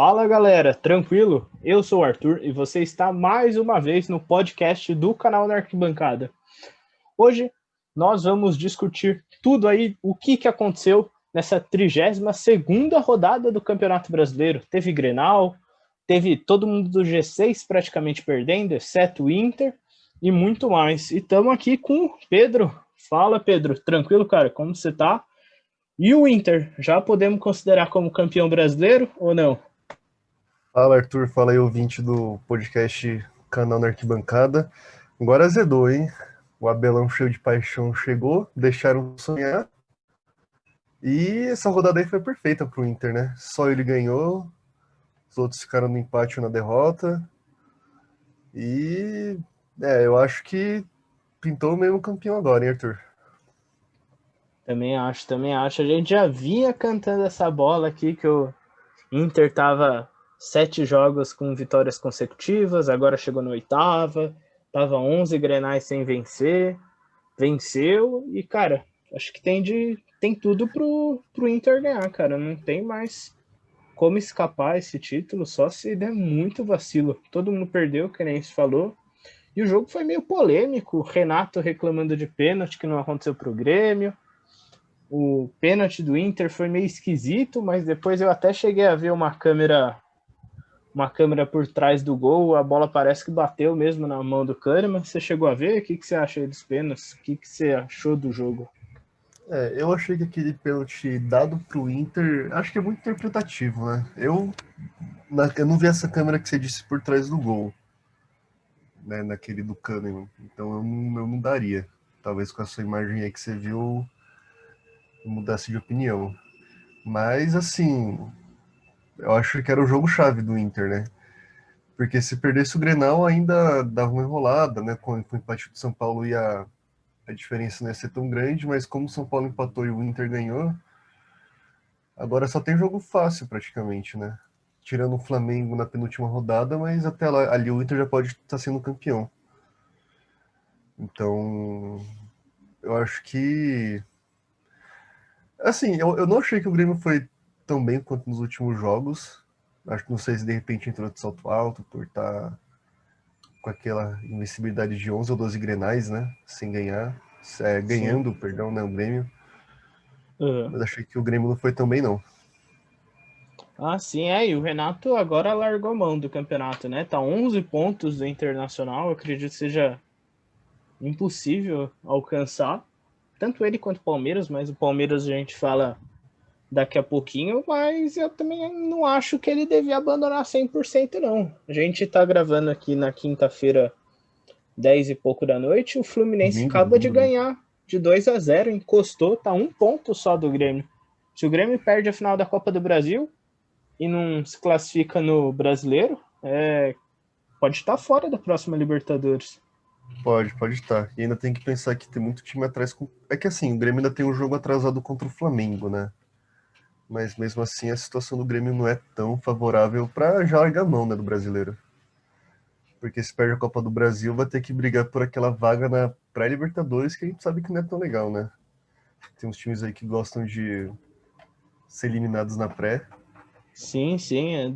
Fala galera, tranquilo? Eu sou o Arthur e você está mais uma vez no podcast do canal da Arquibancada. Hoje nós vamos discutir tudo aí, o que aconteceu nessa 32ª rodada do Campeonato Brasileiro. Teve Grenal, teve todo mundo do G6 praticamente perdendo, exceto o Inter e muito mais. E estamos aqui com o Pedro. Fala Pedro, tranquilo cara, como você tá? E o Inter, já podemos considerar como campeão brasileiro ou não? Fala Arthur, fala aí ouvinte do podcast Canal na Arquibancada. Agora azedou, hein? O Abelão cheio de paixão chegou, deixaram sonhar. E essa rodada aí foi perfeita pro Inter, né? Só ele ganhou, os outros ficaram no empate ou na derrota. E eu acho que pintou mesmo campeão agora, hein, Arthur? Também acho, também acho. A gente já vinha cantando essa bola aqui que o Inter tava 7 jogos com vitórias consecutivas, agora chegou na oitava, tava 11 Grenais sem vencer, venceu e, cara, acho que tem tudo pro Inter ganhar, cara. Não tem mais como escapar esse título, só se der muito vacilo. Todo mundo perdeu, que nem se falou. E o jogo foi meio polêmico, o Renato reclamando de pênalti que não aconteceu pro Grêmio. O pênalti do Inter foi meio esquisito, mas depois eu até cheguei a ver uma câmera por trás do gol, a bola parece que bateu mesmo na mão do Kahneman. Você chegou a ver? O que você acha aí dos pênaltis? O que você achou do jogo? Eu achei que aquele pênalti dado pro Inter, acho que é muito interpretativo, né? Eu não vi essa câmera que você disse por trás do gol, né, naquele do Kahneman. Então eu não daria. Talvez com a sua imagem aí que você viu, eu mudasse de opinião. Mas, assim, eu acho que era o jogo-chave do Inter, né? Porque se perdesse o Grenal, ainda dava uma enrolada, né? Com o empate do São Paulo, a diferença não ia ser tão grande, mas como o São Paulo empatou e o Inter ganhou, agora só tem jogo fácil praticamente, né? Tirando o Flamengo na penúltima rodada, mas até lá, ali o Inter já pode estar sendo campeão. Então, eu acho que. Assim, eu não achei que o Grêmio foi tão bem quanto nos últimos jogos. Acho que não sei se de repente entrou de salto alto por estar com aquela invencibilidade de 11 ou 12 grenais, né? Sem ganhar. Sim. Ganhando, perdão, né? O Grêmio. Uhum. Mas achei que o Grêmio não foi tão bem, não. Ah, sim, e o Renato agora largou mão do campeonato, né? Tá 11 pontos do Internacional, eu acredito que seja impossível alcançar. Tanto ele quanto o Palmeiras, mas o Palmeiras a gente fala daqui a pouquinho, mas eu também não acho que ele devia abandonar 100% não. A gente tá gravando aqui na quinta-feira, 10 e pouco da noite, o Fluminense Domingo, acaba de domingo, né? ganhar de 2-0, encostou, tá 1 ponto só do Grêmio. Se o Grêmio perde a final da Copa do Brasil e não se classifica no Brasileiro, pode estar fora da próxima Libertadores. Pode estar. E ainda tem que pensar que tem muito time atrás. É que assim, o Grêmio ainda tem um jogo atrasado contra o Flamengo, né? Mas mesmo assim a situação do Grêmio não é tão favorável para já largar a mão, né, do brasileiro. Porque se perde a Copa do Brasil, vai ter que brigar por aquela vaga na pré-Libertadores, que a gente sabe que não é tão legal, né? Tem uns times aí que gostam de ser eliminados na pré. Sim, sim,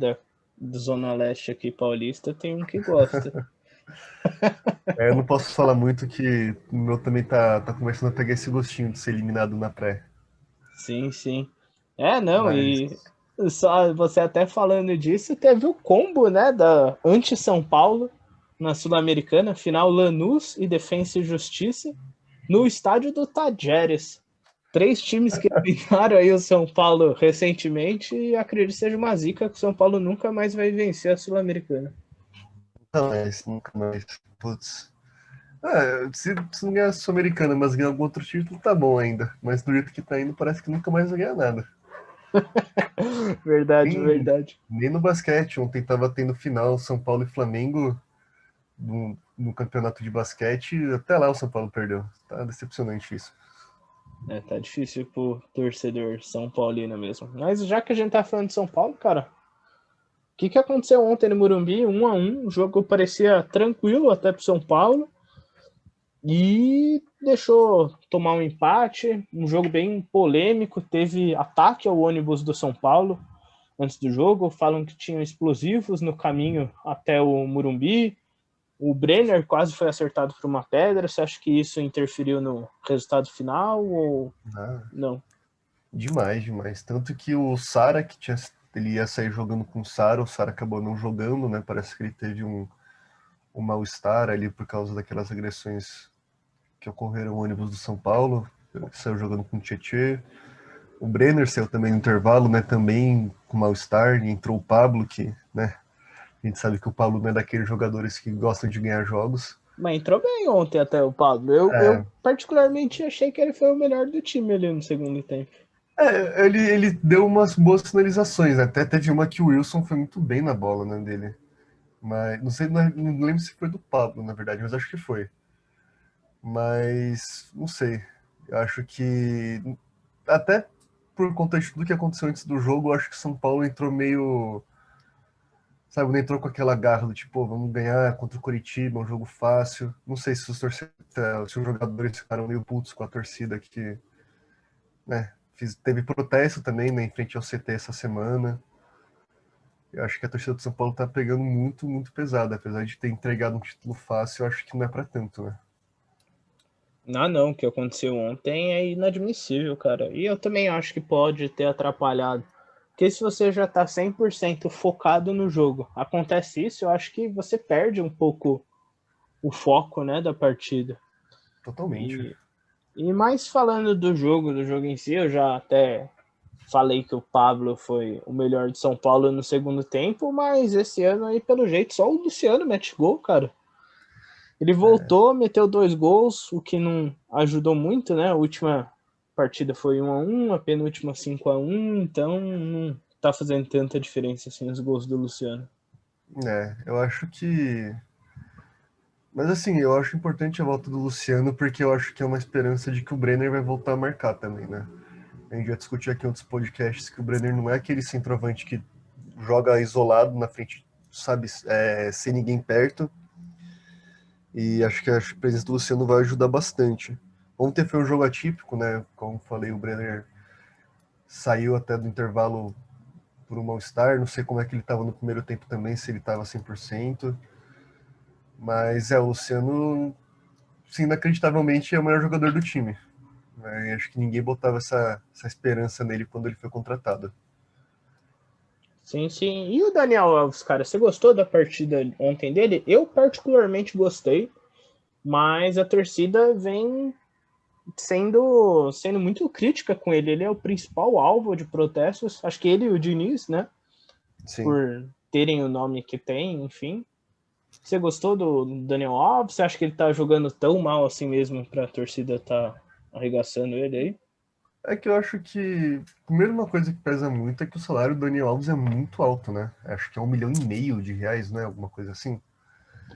do Zona Leste aqui paulista tem um que gosta. Eu não posso falar muito que o meu também tá começando a pegar esse gostinho de ser eliminado na pré. Sim, sim. Não, Mas e só você até falando disso, teve o combo, né, da anti-São Paulo na Sul-Americana, final Lanús e Defensa e Justiça, no estádio do Tajeres. 3 times que eliminaram aí o São Paulo recentemente e acredito que seja uma zica que o São Paulo nunca mais vai vencer a Sul-Americana. nunca mais. Putz. Se não ganhar a Sul-Americana, mas ganhar algum outro título, tá bom ainda. Mas do jeito que tá indo, parece que nunca mais vai ganhar nada. Verdade, Nem, verdade. nem no basquete. Ontem tava tendo final São Paulo e Flamengo no campeonato de basquete. Até lá o São Paulo perdeu. Tá decepcionante isso. Tá difícil pro torcedor São Paulino mesmo. Mas já que a gente tá falando de São Paulo, cara, que aconteceu ontem no Morumbi? 1-1, o jogo parecia tranquilo até pro São Paulo e deixou tomar um empate, um jogo bem polêmico, teve ataque ao ônibus do São Paulo, antes do jogo, falam que tinham explosivos no caminho até o Morumbi. O Brenner quase foi acertado por uma pedra. Você acha que isso interferiu no resultado final ou Ah, não? demais, demais. Tanto que o Sara, ele ia sair jogando com o Sara acabou não jogando, né? Parece que ele teve um mal-estar ali por causa daquelas agressões que ocorreram no ônibus do São Paulo. Ele saiu jogando com o Tietê. O Brenner saiu também no intervalo, né? Também com mal-estar. E entrou o Pablo, que, né? A gente sabe que o Pablo não é daqueles jogadores que gostam de ganhar jogos. Mas entrou bem ontem até o Pablo. Eu É, particularmente achei que ele foi o melhor do time ali no segundo tempo. ele deu umas boas finalizações, né? Até teve uma que o Wilson foi muito bem na bola, né, dele. Mas não sei, não lembro se foi do Pablo, na verdade, mas acho que foi. Mas não sei. Eu acho que até por conta de tudo que aconteceu antes do jogo, eu acho que São Paulo entrou meio, sabe, não entrou com aquela garra do tipo, "Pô, vamos ganhar contra o Coritiba, um jogo fácil." Não sei se se os jogadores ficaram meio putos com a torcida que, né, teve protesto também, né, em frente ao CT essa semana. Eu acho que a torcida do São Paulo tá pegando muito, muito pesado. Apesar de ter entregado um título fácil, eu acho que não é pra tanto, né? Ah, não, o que aconteceu ontem é inadmissível, cara. E eu também acho que pode ter atrapalhado. Porque se você já tá 100% focado no jogo, acontece isso, eu acho que você perde um pouco o foco, né, da partida. Totalmente. E, e mais falando do jogo em si, eu já até falei que o Pablo foi o melhor de São Paulo no segundo tempo, mas esse ano aí, pelo jeito, só o Luciano mete gol, cara. Ele voltou, meteu 2 gols, o que não ajudou muito, né? A última partida foi 1-1, a penúltima 5-1, então não tá fazendo tanta diferença assim os gols do Luciano. Eu acho que. Mas assim, eu acho importante a volta do Luciano, porque eu acho que é uma esperança de que o Brenner vai voltar a marcar também, né? A gente já discutiu aqui em outros podcasts que o Brenner não é aquele centroavante que joga isolado na frente, sabe, sem ninguém perto. E acho que a presença do Luciano vai ajudar bastante. Ontem foi um jogo atípico, né? Como falei, o Brenner saiu até do intervalo por um mal-estar. Não sei como é que ele estava no primeiro tempo também, se ele estava 100%. Mas o Luciano, sim, inacreditavelmente é o melhor jogador do time. Né? Acho que ninguém botava essa esperança nele quando ele foi contratado. Sim, sim. E o Daniel Alves, cara, você gostou da partida ontem dele? Eu particularmente gostei, mas a torcida vem sendo muito crítica com ele. Ele é o principal alvo de protestos. Acho que ele e o Diniz, né? Sim. Por terem o nome que tem, enfim. Você gostou do Daniel Alves? Você acha que ele tá jogando tão mal assim mesmo pra torcida tá arregaçando ele aí? É que eu acho que, primeiro, uma coisa que pesa muito é que o salário do Daniel Alves é muito alto, né? Acho que é 1,5 milhão de reais, né? Alguma coisa assim.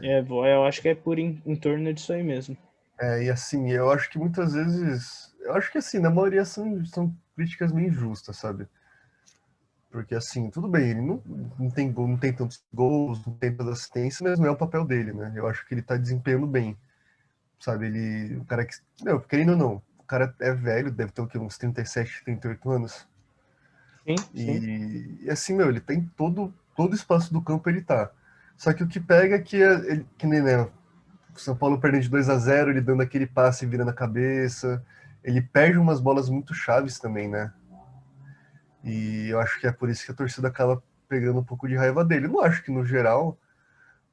Eu acho que é por em torno disso aí mesmo. E assim, eu acho que muitas vezes. Eu acho que assim, na maioria são críticas meio injustas, sabe? Porque assim, tudo bem, ele não tem gol, não tem tantos gols, não tem tantas assistências, mas não é o papel dele, né? Eu acho que ele tá desempenhando bem, sabe? O cara que, meu, querendo ou não, o cara é velho, deve ter o quê? Uns 37, 38 anos. Sim, sim. E assim, meu, ele tem todo o espaço do campo ele tá. Só que o que pega é que, que nem, né, o São Paulo perdendo de 2-0, ele dando aquele passe virando a cabeça, ele perde umas bolas muito chaves também, né? E eu acho que é por isso que a torcida acaba pegando um pouco de raiva dele. Eu não acho que no geral.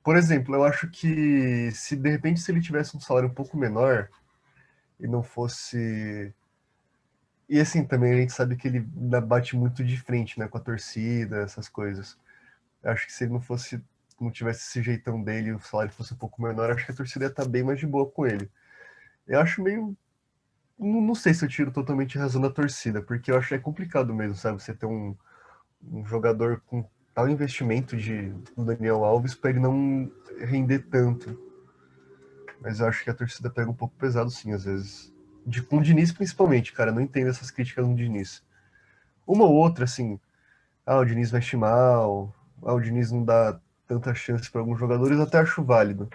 Por exemplo, eu acho que se de repente se ele tivesse um salário um pouco menor e não fosse. E assim, também a gente sabe que ele bate muito de frente, né, com a torcida, essas coisas. Eu acho que se ele não tivesse esse jeitão dele e o salário fosse um pouco menor, acho que a torcida ia estar bem mais de boa com ele. Eu acho meio. Não sei se eu tiro totalmente a razão da torcida, porque eu acho que é complicado mesmo, sabe? Você ter um jogador com tal investimento do Daniel Alves para ele não render tanto. Mas eu acho que a torcida pega um pouco pesado, sim, às vezes. Com o Diniz, principalmente, cara. Não entendo essas críticas no Diniz. Uma ou outra, assim. O Diniz mexe mal. O Diniz não dá tanta chance para alguns jogadores, até acho válido.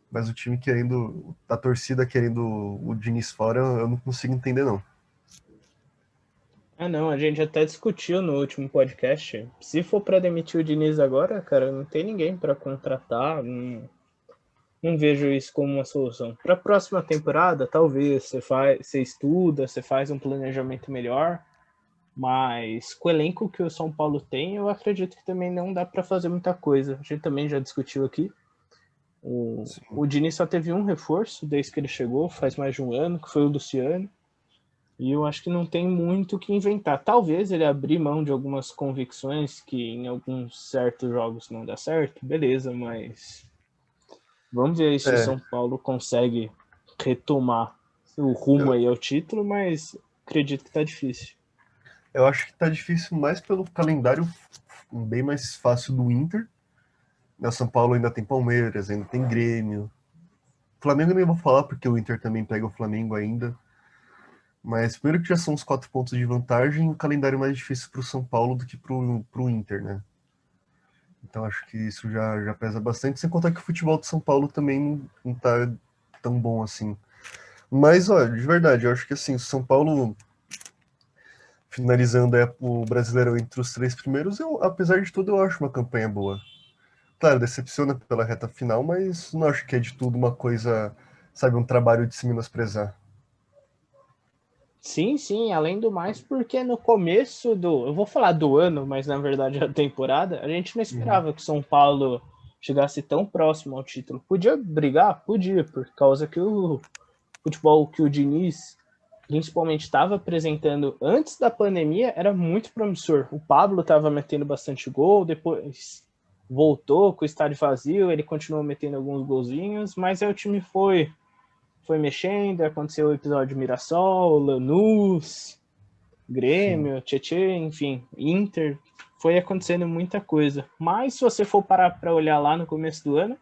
Mas o time querendo. A torcida querendo o Diniz fora, eu não consigo entender, não. Ah, não, a gente até discutiu no último podcast. Se for para demitir o Diniz agora, cara, não tem ninguém para contratar. Não vejo isso como uma solução. Para a próxima temporada, talvez você estuda, você faz um planejamento melhor, mas com o elenco que o São Paulo tem, eu acredito que também não dá para fazer muita coisa. A gente também já discutiu aqui. O Sim. Diniz só teve um reforço desde que ele chegou, faz mais de um ano, que foi o Luciano. E eu acho que não tem muito o que inventar. Talvez ele abrir mão de algumas convicções que em alguns certos jogos não dá certo, beleza, mas vamos ver aí se o É, São Paulo consegue retomar o rumo eu, aí ao título, mas acredito que tá difícil. eu acho que tá difícil mais pelo calendário bem mais fácil do Inter. O São Paulo ainda tem Palmeiras, ainda tem Grêmio. Flamengo nem vou falar porque o Inter também pega o Flamengo ainda. Mas primeiro que já são os 4 pontos de vantagem, o calendário mais difícil para o São Paulo do que para o Inter, né? Então acho que isso já pesa bastante, sem contar que o futebol de São Paulo também não tá tão bom assim. Mas, olha, de verdade, eu acho que assim, o São Paulo finalizando o Brasileirão entre os 3 primeiros, apesar de tudo, eu acho uma campanha boa. Claro, decepciona pela reta final, mas não acho que é de tudo uma coisa, sabe, um trabalho de se menosprezar. Sim, sim, além do mais, porque no começo do. Eu vou falar do ano, mas na verdade a temporada, a gente não Uhum. esperava que São Paulo chegasse tão próximo ao título. Podia brigar? Podia, por causa que o futebol que o Diniz principalmente estava apresentando antes da pandemia era muito promissor. O Pablo estava metendo bastante gol, depois voltou com o estádio vazio, ele continuou metendo alguns golzinhos, mas aí o time foi mexendo, aconteceu o episódio de Mirassol, Lanús, Sim. Grêmio, Tietê, enfim, Inter, foi acontecendo muita coisa. Mas se você for parar para olhar lá no começo do ano,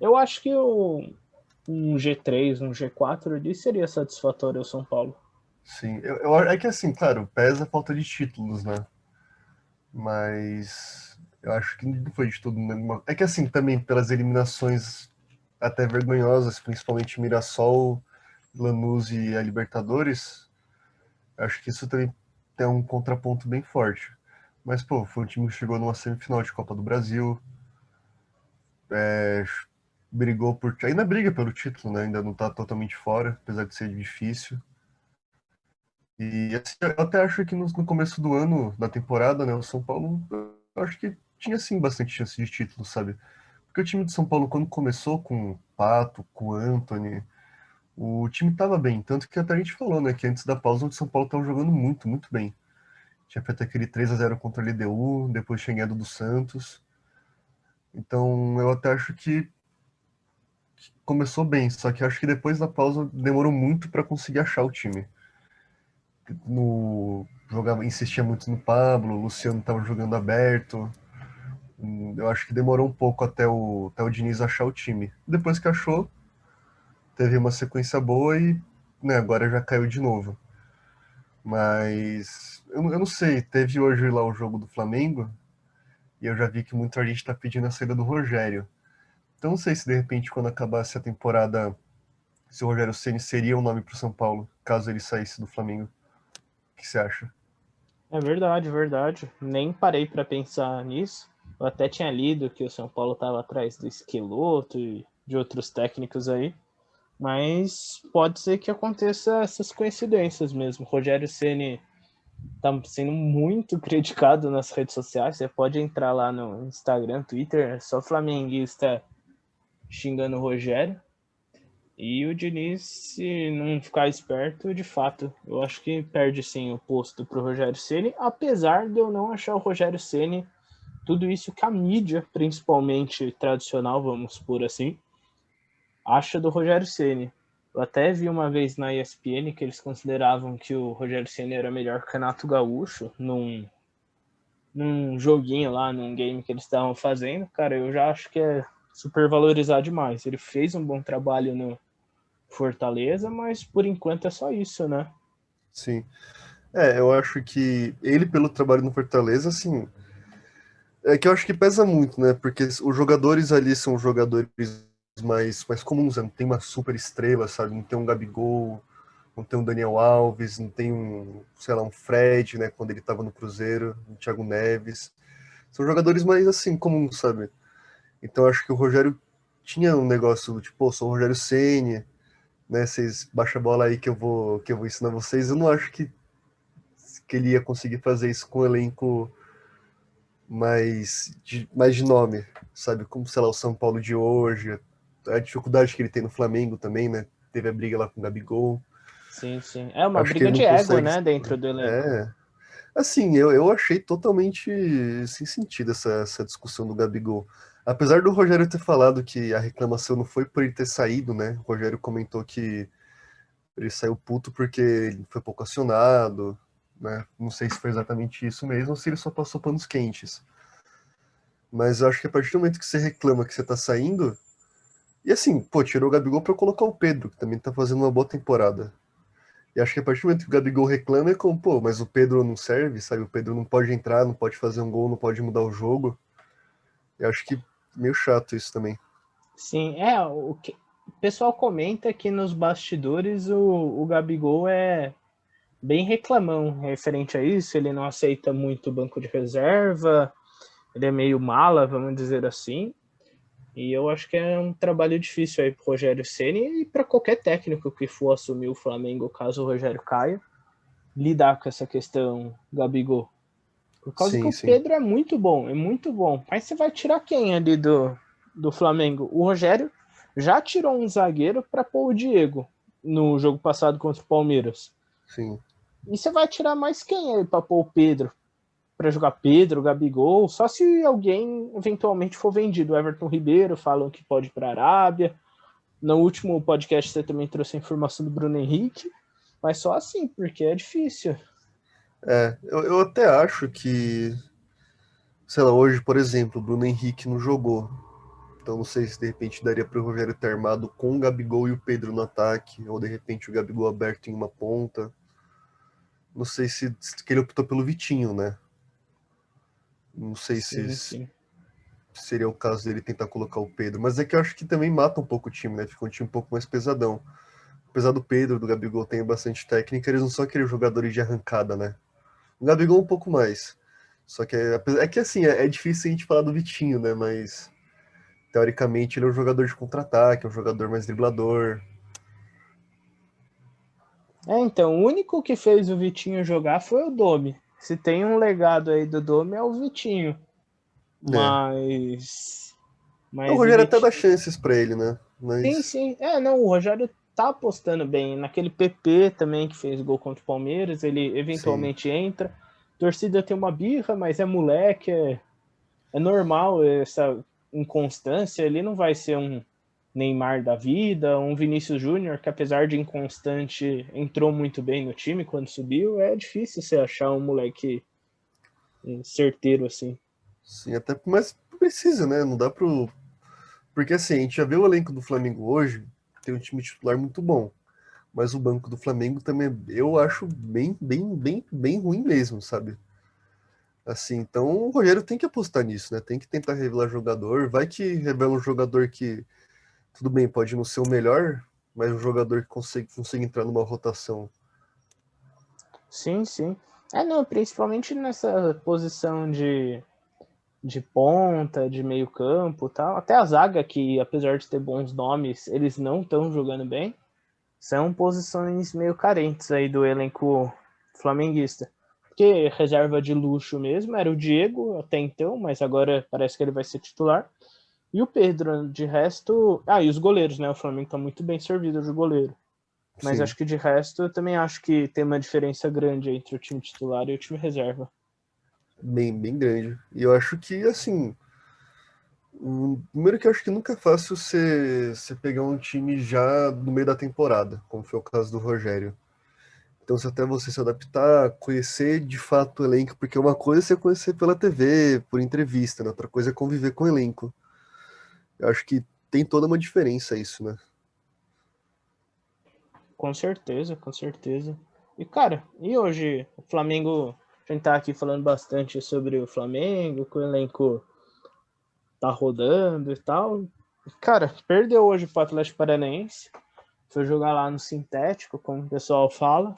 eu acho que um G3, um G4 ali seria satisfatório ao São Paulo. Sim, é que assim, claro, pesa a falta de títulos, né? Mas eu acho que não foi de tudo mesmo. É que assim, também pelas eliminações até vergonhosas, principalmente Mirassol, Lanús e a Libertadores, acho que isso também tem um contraponto bem forte. Mas, pô, foi um time que chegou numa semifinal de Copa do Brasil, brigou por. Ainda briga pelo título, né? Ainda não tá totalmente fora, apesar de ser difícil. E assim, eu até acho que no começo do ano, da temporada, né, o São Paulo, eu acho que tinha sim bastante chance de título, sabe? Porque o time de São Paulo, quando começou com o Pato, com o Antony, o time tava bem. Tanto que até a gente falou, né, que antes da pausa o São Paulo tava jogando muito, muito bem. Tinha feito aquele 3-0 contra a LDU, depois tinha ganhado do Santos. Então eu até acho que começou bem, só que acho que depois da pausa demorou muito para conseguir achar o time. Jogava, insistia muito no Pablo, o Luciano estava jogando aberto. Eu acho que demorou um pouco até o Diniz achar o time. Depois que achou, teve uma sequência boa e né, agora já caiu de novo. Mas eu não sei, teve hoje lá o jogo do Flamengo e eu já vi que muita gente está pedindo a saída do Rogério. Então não sei se de repente quando acabasse a temporada, se o Rogério Ceni seria um nome para o São Paulo, caso ele saísse do Flamengo. O que você acha? É verdade, verdade. Nem parei para pensar nisso. Eu até tinha lido que o São Paulo estava atrás do Esqueloto e de outros técnicos aí. Mas pode ser que aconteça essas coincidências mesmo. O Rogério Ceni está sendo muito criticado nas redes sociais. Você pode entrar lá no Instagram, Twitter, é só flamenguista xingando o Rogério. E o Diniz, se não ficar esperto, de fato, eu acho que perde sim o posto para o Rogério Ceni, apesar de eu não achar o Rogério Ceni tudo isso que a mídia, principalmente tradicional, vamos por assim, acha do Rogério Ceni. Eu até vi uma vez na ESPN que eles consideravam que o Rogério Ceni era melhor que o Renato Gaúcho num joguinho lá, num game que eles estavam fazendo. Cara, eu já acho que é super valorizar demais. Ele fez um bom trabalho no Fortaleza, mas por enquanto é só isso, né? Sim. Eu acho que ele, pelo trabalho no Fortaleza, assim, é que eu acho que pesa muito, né? Porque os jogadores ali são jogadores mais comuns, né? Não tem uma super estrela, sabe? Não tem um Gabigol, não tem um Daniel Alves, não tem um, sei lá, um Fred, né, quando ele estava no Cruzeiro, um Thiago Neves. São jogadores mais assim, comuns, sabe? Então acho que o Rogério tinha um negócio do tipo, pô, sou o Rogério Ceni, né? Vocês baixam a bola aí que eu vou ensinar vocês. Eu não acho que ele ia conseguir fazer isso com um elenco mais de nome, sabe? Como, sei lá, o São Paulo de hoje, a dificuldade que ele tem no Flamengo também, né? Teve a briga lá com o Gabigol. Sim, sim. É uma Acho que briga ele não de ego, consegue. né, dentro do elenco. É. Assim, eu achei totalmente sem sentido essa discussão do Gabigol. Apesar do Rogério ter falado que a reclamação não foi por ele ter saído, né? O Rogério comentou que ele saiu puto porque ele foi pouco acionado, né? Não sei se foi exatamente isso mesmo ou se ele só passou panos quentes. Mas eu acho que a partir do momento que você reclama que você tá saindo, e assim, pô, tirou o Gabigol pra colocar o Pedro, que também tá fazendo uma boa temporada. E acho que a partir do momento que o Gabigol reclama é como, pô, mas o Pedro não serve, sabe? O Pedro não pode entrar, não pode fazer um gol, não pode mudar o jogo. Eu acho que meio chato isso também. Sim, o pessoal comenta que nos bastidores o Gabigol é bem reclamão referente a isso, ele não aceita muito banco de reserva, ele é meio mala, vamos dizer assim. E eu acho que é um trabalho difícil aí pro Rogério Ceni e para qualquer técnico que for assumir o Flamengo, caso o Rogério caia, lidar com essa questão Gabigol. Por causa que Sim, o sim, Pedro é muito bom, é muito bom. Aí você vai tirar quem ali do Flamengo? O Rogério já tirou um zagueiro para pôr o Diego no jogo passado contra o Palmeiras. sim. E você vai tirar mais quem aí para pôr o Pedro? Para jogar Pedro, Gabigol, só se alguém eventualmente for vendido. O Everton Ribeiro falam que pode ir para a Arábia. No último podcast você também trouxe a informação do Bruno Henrique, mas só assim, porque é difícil. Eu até acho que, sei lá, hoje, por exemplo, o Bruno Henrique não jogou. Então não sei se de repente daria para o Rogério ter armado com o Gabigol e o Pedro no ataque, ou de repente o Gabigol aberto em uma ponta. Não sei se que ele optou pelo Vitinho, né? Não sei se Sim, sim. seria o caso dele tentar colocar o Pedro, mas é que eu acho que também mata um pouco o time, né? Fica um time um pouco mais pesadão. Apesar do Pedro, do Gabigol tem bastante técnica, eles não são aqueles jogadores de arrancada, né? O Gabigol um pouco mais. Só que é que assim, é difícil a gente falar do Vitinho, né? Mas teoricamente ele é um jogador de contra-ataque, é um jogador mais driblador. Então, o único que fez o Vitinho jogar foi o Domi. Se tem um legado aí do Domi é o Vitinho. Né? Mas. O Mas o Rogério até dá Vitinho. chances pra ele, né? Sim, Mas sim. Não, o Rogério tá apostando bem. Naquele PP também que fez gol contra o Palmeiras, ele sim, eventualmente entra. A torcida tem uma birra, mas é moleque, é normal essa inconstância. Ele não vai ser um Neymar da vida, um Vinícius Júnior, que apesar de inconstante, entrou muito bem no time quando subiu. É difícil você achar um moleque certeiro assim. sim, até mas precisa, né? Não dá pro. Porque assim, a gente já vê o elenco do Flamengo hoje, tem um time titular muito bom. Mas o banco do Flamengo também eu acho bem ruim mesmo, sabe? Assim, então o Rogério tem que apostar nisso, né? Tem que tentar revelar jogador. Vai que revela um jogador que, tudo bem, pode não ser o melhor, mas um jogador que consegue entrar numa rotação. Sim, sim. Não, principalmente nessa posição de ponta, de meio campo e tal. Até a zaga, que apesar de ter bons nomes, eles não estão jogando bem. São posições meio carentes aí do elenco flamenguista. Porque reserva de luxo mesmo era o Diego até então, mas agora parece que ele vai ser titular. E o Pedro, de resto. E os goleiros, né? O Flamengo tá muito bem servido de goleiro. Mas Sim, acho que de resto eu também acho que tem uma diferença grande entre o time titular e o time reserva. bem grande. E eu acho que, assim, primeiro que eu acho que nunca é fácil você pegar um time já no meio da temporada, como foi o caso do Rogério. Então, se até você se adaptar, conhecer de fato o elenco, porque uma coisa é você conhecer pela TV, por entrevista, né? Outra coisa é conviver com o elenco. Eu acho que tem toda uma diferença isso, né? Com certeza, com certeza. E cara, e hoje o Flamengo, a gente tá aqui falando bastante sobre o Flamengo, que o elenco tá rodando e tal. Cara, perdeu hoje pro Atlético Paranaense. Foi jogar lá no sintético, como o pessoal fala.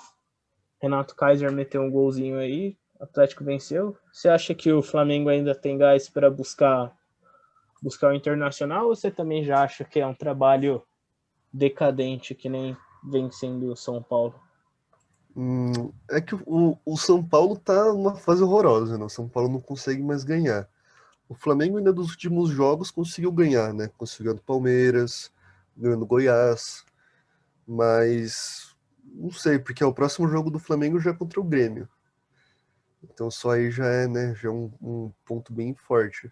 Renato Kaiser meteu um golzinho aí, o Atlético venceu. Você acha que o Flamengo ainda tem gás para buscar o Internacional, ou você também já acha que é um trabalho decadente, que nem vem sendo o São Paulo? É que o São Paulo tá numa fase horrorosa, né? O São Paulo não consegue mais ganhar. O Flamengo ainda dos últimos jogos conseguiu ganhar, né? Conseguiu do Palmeiras, ganhou do Goiás, mas não sei, porque o próximo jogo do Flamengo já é contra o Grêmio. Então só aí já é, né, já é um ponto bem forte.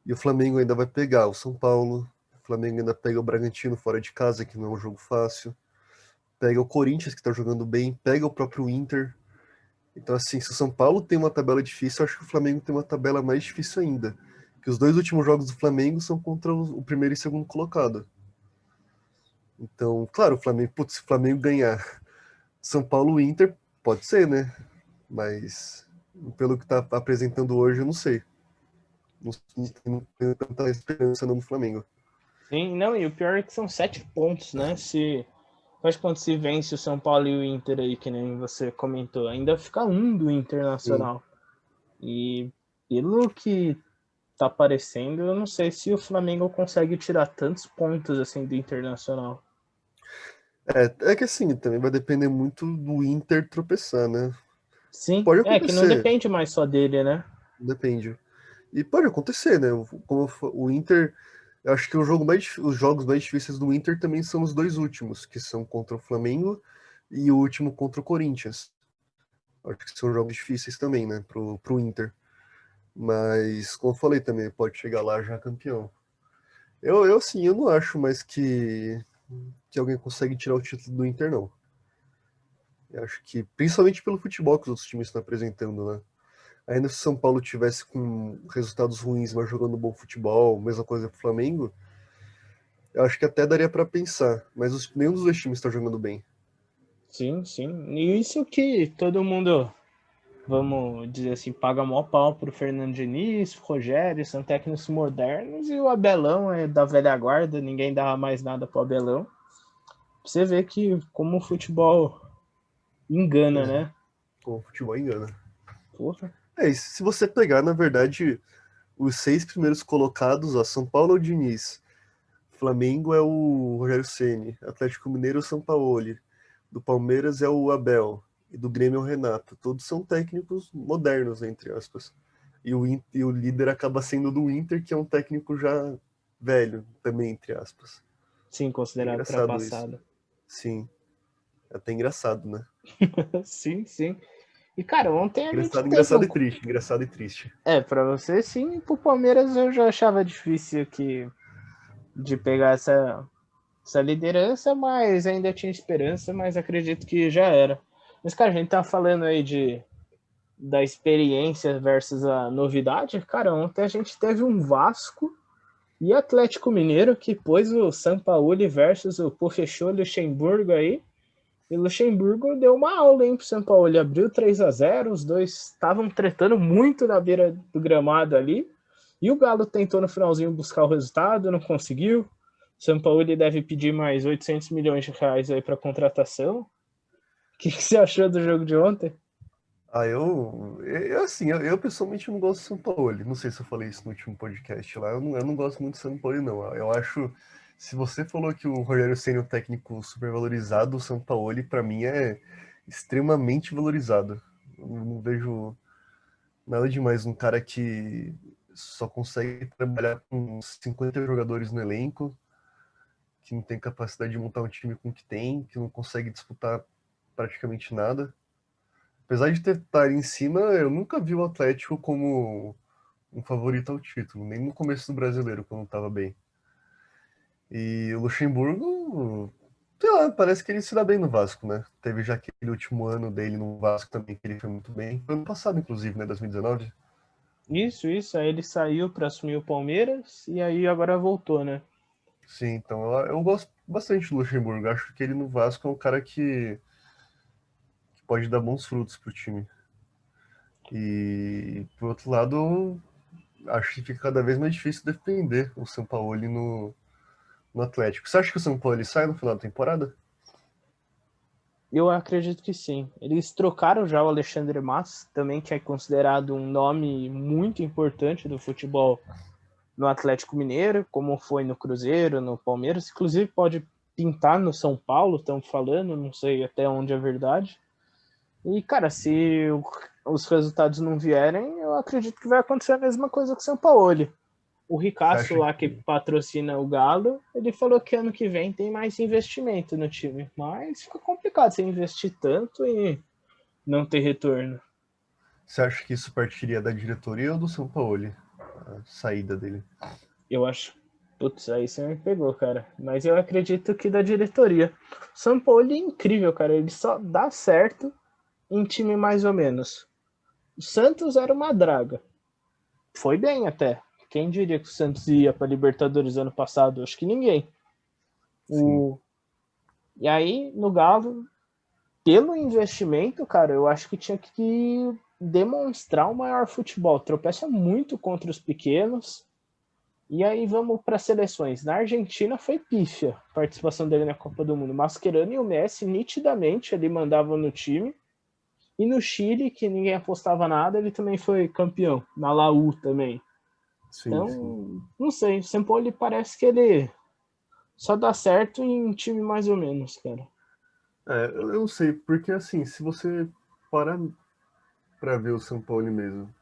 E o Flamengo ainda vai pegar o São Paulo, o Flamengo ainda pega o Bragantino fora de casa, que não é um jogo fácil, pega o Corinthians, que tá jogando bem, pega o próprio Inter. Então, assim, se o São Paulo tem uma tabela difícil, eu acho que o Flamengo tem uma tabela mais difícil ainda. Que os dois últimos jogos do Flamengo são contra o primeiro e segundo colocado. Então, claro, o Flamengo, putz, se o Flamengo ganhar São Paulo e Inter, pode ser, né? Mas pelo que tá apresentando hoje, eu não sei. Não tenho tanta esperança no Flamengo. Sim, não, e o pior é que são 7 pontos, né? Faz quando se vence o São Paulo e o Inter aí, que nem você comentou, ainda fica um do Sim. Internacional. E pelo que tá aparecendo, eu não sei se o Flamengo consegue tirar tantos pontos assim do Internacional. É que assim, também vai depender muito do Inter tropeçar, né? Sim, Pode é que não acontecer, depende mais só dele, né? depende. E pode acontecer, né? Como o Inter, eu acho que os jogos mais difíceis do Inter também são os dois últimos, que são contra o Flamengo e o último contra o Corinthians. Acho que são jogos difíceis também, né, pro Inter. Mas, como eu falei também, pode chegar lá já campeão. Eu assim, eu não acho mais que alguém consegue tirar o título do Inter, não. Eu acho que, principalmente pelo futebol que os outros times estão apresentando, né? Ainda se o São Paulo tivesse com resultados ruins, mas jogando bom futebol, mesma coisa pro Flamengo, eu acho que até daria pra pensar. Mas nenhum dos dois times está jogando bem. Sim, sim. E isso que todo mundo, vamos dizer assim, paga maior pau pro Fernando Diniz, Rogério, são técnicos modernos, e o Abelão é da velha guarda, ninguém dá mais nada pro Abelão. Você vê que como o futebol engana, É, né? como o futebol engana. Porra. E se você pegar, na verdade, os seis primeiros colocados, ó, São Paulo é o Diniz, Flamengo é o Rogério Ceni, Atlético Mineiro é o Sampaoli, do Palmeiras é o Abel e do Grêmio é o Renato. Todos são técnicos modernos, entre aspas. E o líder acaba sendo do Inter, que é um técnico já velho, também, entre aspas. Sim, É considerado engraçado isso. ultrapassado. Sim, é até engraçado, né? Sim, sim. E, cara, ontem a gente Engraçado, teve engraçado um. e triste, engraçado e triste. É, pra você sim, e pro Palmeiras eu já achava difícil de pegar essa liderança, mas ainda tinha esperança, mas acredito que já era. Mas, cara, a gente tá falando aí da experiência versus a novidade. Cara, ontem a gente teve um Vasco e Atlético Mineiro que pôs o Sampaoli versus o Pofechou Luxemburgo aí. E o Luxemburgo deu uma aula, hein, pro São Paulo. Ele abriu 3-0, os dois estavam tretando muito na beira do gramado ali. E o Galo tentou no finalzinho buscar o resultado, não conseguiu. O São Paulo deve pedir mais 800 milhões de reais aí para contratação. O que você achou do jogo de ontem? Assim, eu pessoalmente não gosto do São Paulo. Não sei se eu falei isso no último podcast lá. Eu não gosto muito do São Paulo, não. Eu acho, se você falou que o Rogério Ceni é um técnico super valorizado, o São Paulo, para mim, é extremamente valorizado. Eu não vejo nada demais. Um cara que só consegue trabalhar com 50 jogadores no elenco, que não tem capacidade de montar um time com o que tem, que não consegue disputar praticamente nada. Apesar de ter estar em cima, eu nunca vi o Atlético como um favorito ao título, nem no começo do Brasileiro, quando estava bem. E o Luxemburgo, sei lá, parece que ele se dá bem no Vasco, né? Teve já aquele último ano dele no Vasco também, que ele foi muito bem. Foi ano passado, inclusive, né? 2019. Isso. Aí ele saiu para assumir o Palmeiras e aí agora voltou, né? Sim, então eu gosto bastante do Luxemburgo. Acho que ele no Vasco é um cara que pode dar bons frutos pro time. E, por outro lado, acho que fica cada vez mais difícil defender o Sampaoli no Atlético. Você acha que o São Paulo ele sai no final da temporada? Eu acredito que sim. Eles trocaram já o Alexandre Matos, também que é considerado um nome muito importante do futebol no Atlético Mineiro, como foi no Cruzeiro, no Palmeiras. Inclusive pode pintar no São Paulo, estão falando, não sei até onde é verdade. E, cara, se os resultados não vierem, eu acredito que vai acontecer a mesma coisa com o São Paulo. O Você Ricasso acha lá que que, patrocina o Galo, ele falou que ano que vem tem mais investimento no time. Mas fica complicado você investir tanto e não ter retorno. você acha que isso partiria da diretoria ou do São Paulo? A saída dele. Eu acho. Putz, aí você me pegou, cara. Mas eu acredito que da diretoria. O São Paulo é incrível, cara. Ele só dá certo em time mais ou menos. O Santos era uma draga. Foi bem até. Quem diria que o Santos ia para Libertadores ano passado? Acho que ninguém. Sim. O... E aí, no Galo, pelo investimento, cara, eu acho que tinha que demonstrar o maior futebol. Tropeça muito contra os pequenos. E aí vamos para as seleções. Na Argentina foi pífia a participação dele na Copa do Mundo. Mascherano e o Messi nitidamente ali mandavam no time. E no Chile, que ninguém apostava nada, ele também foi campeão. Na Laú também. Sim, sim. Então, não sei. O Sampaoli parece que ele só dá certo em um time mais ou menos, cara. Eu não sei, porque assim, se você parar pra ver o São Paulo mesmo,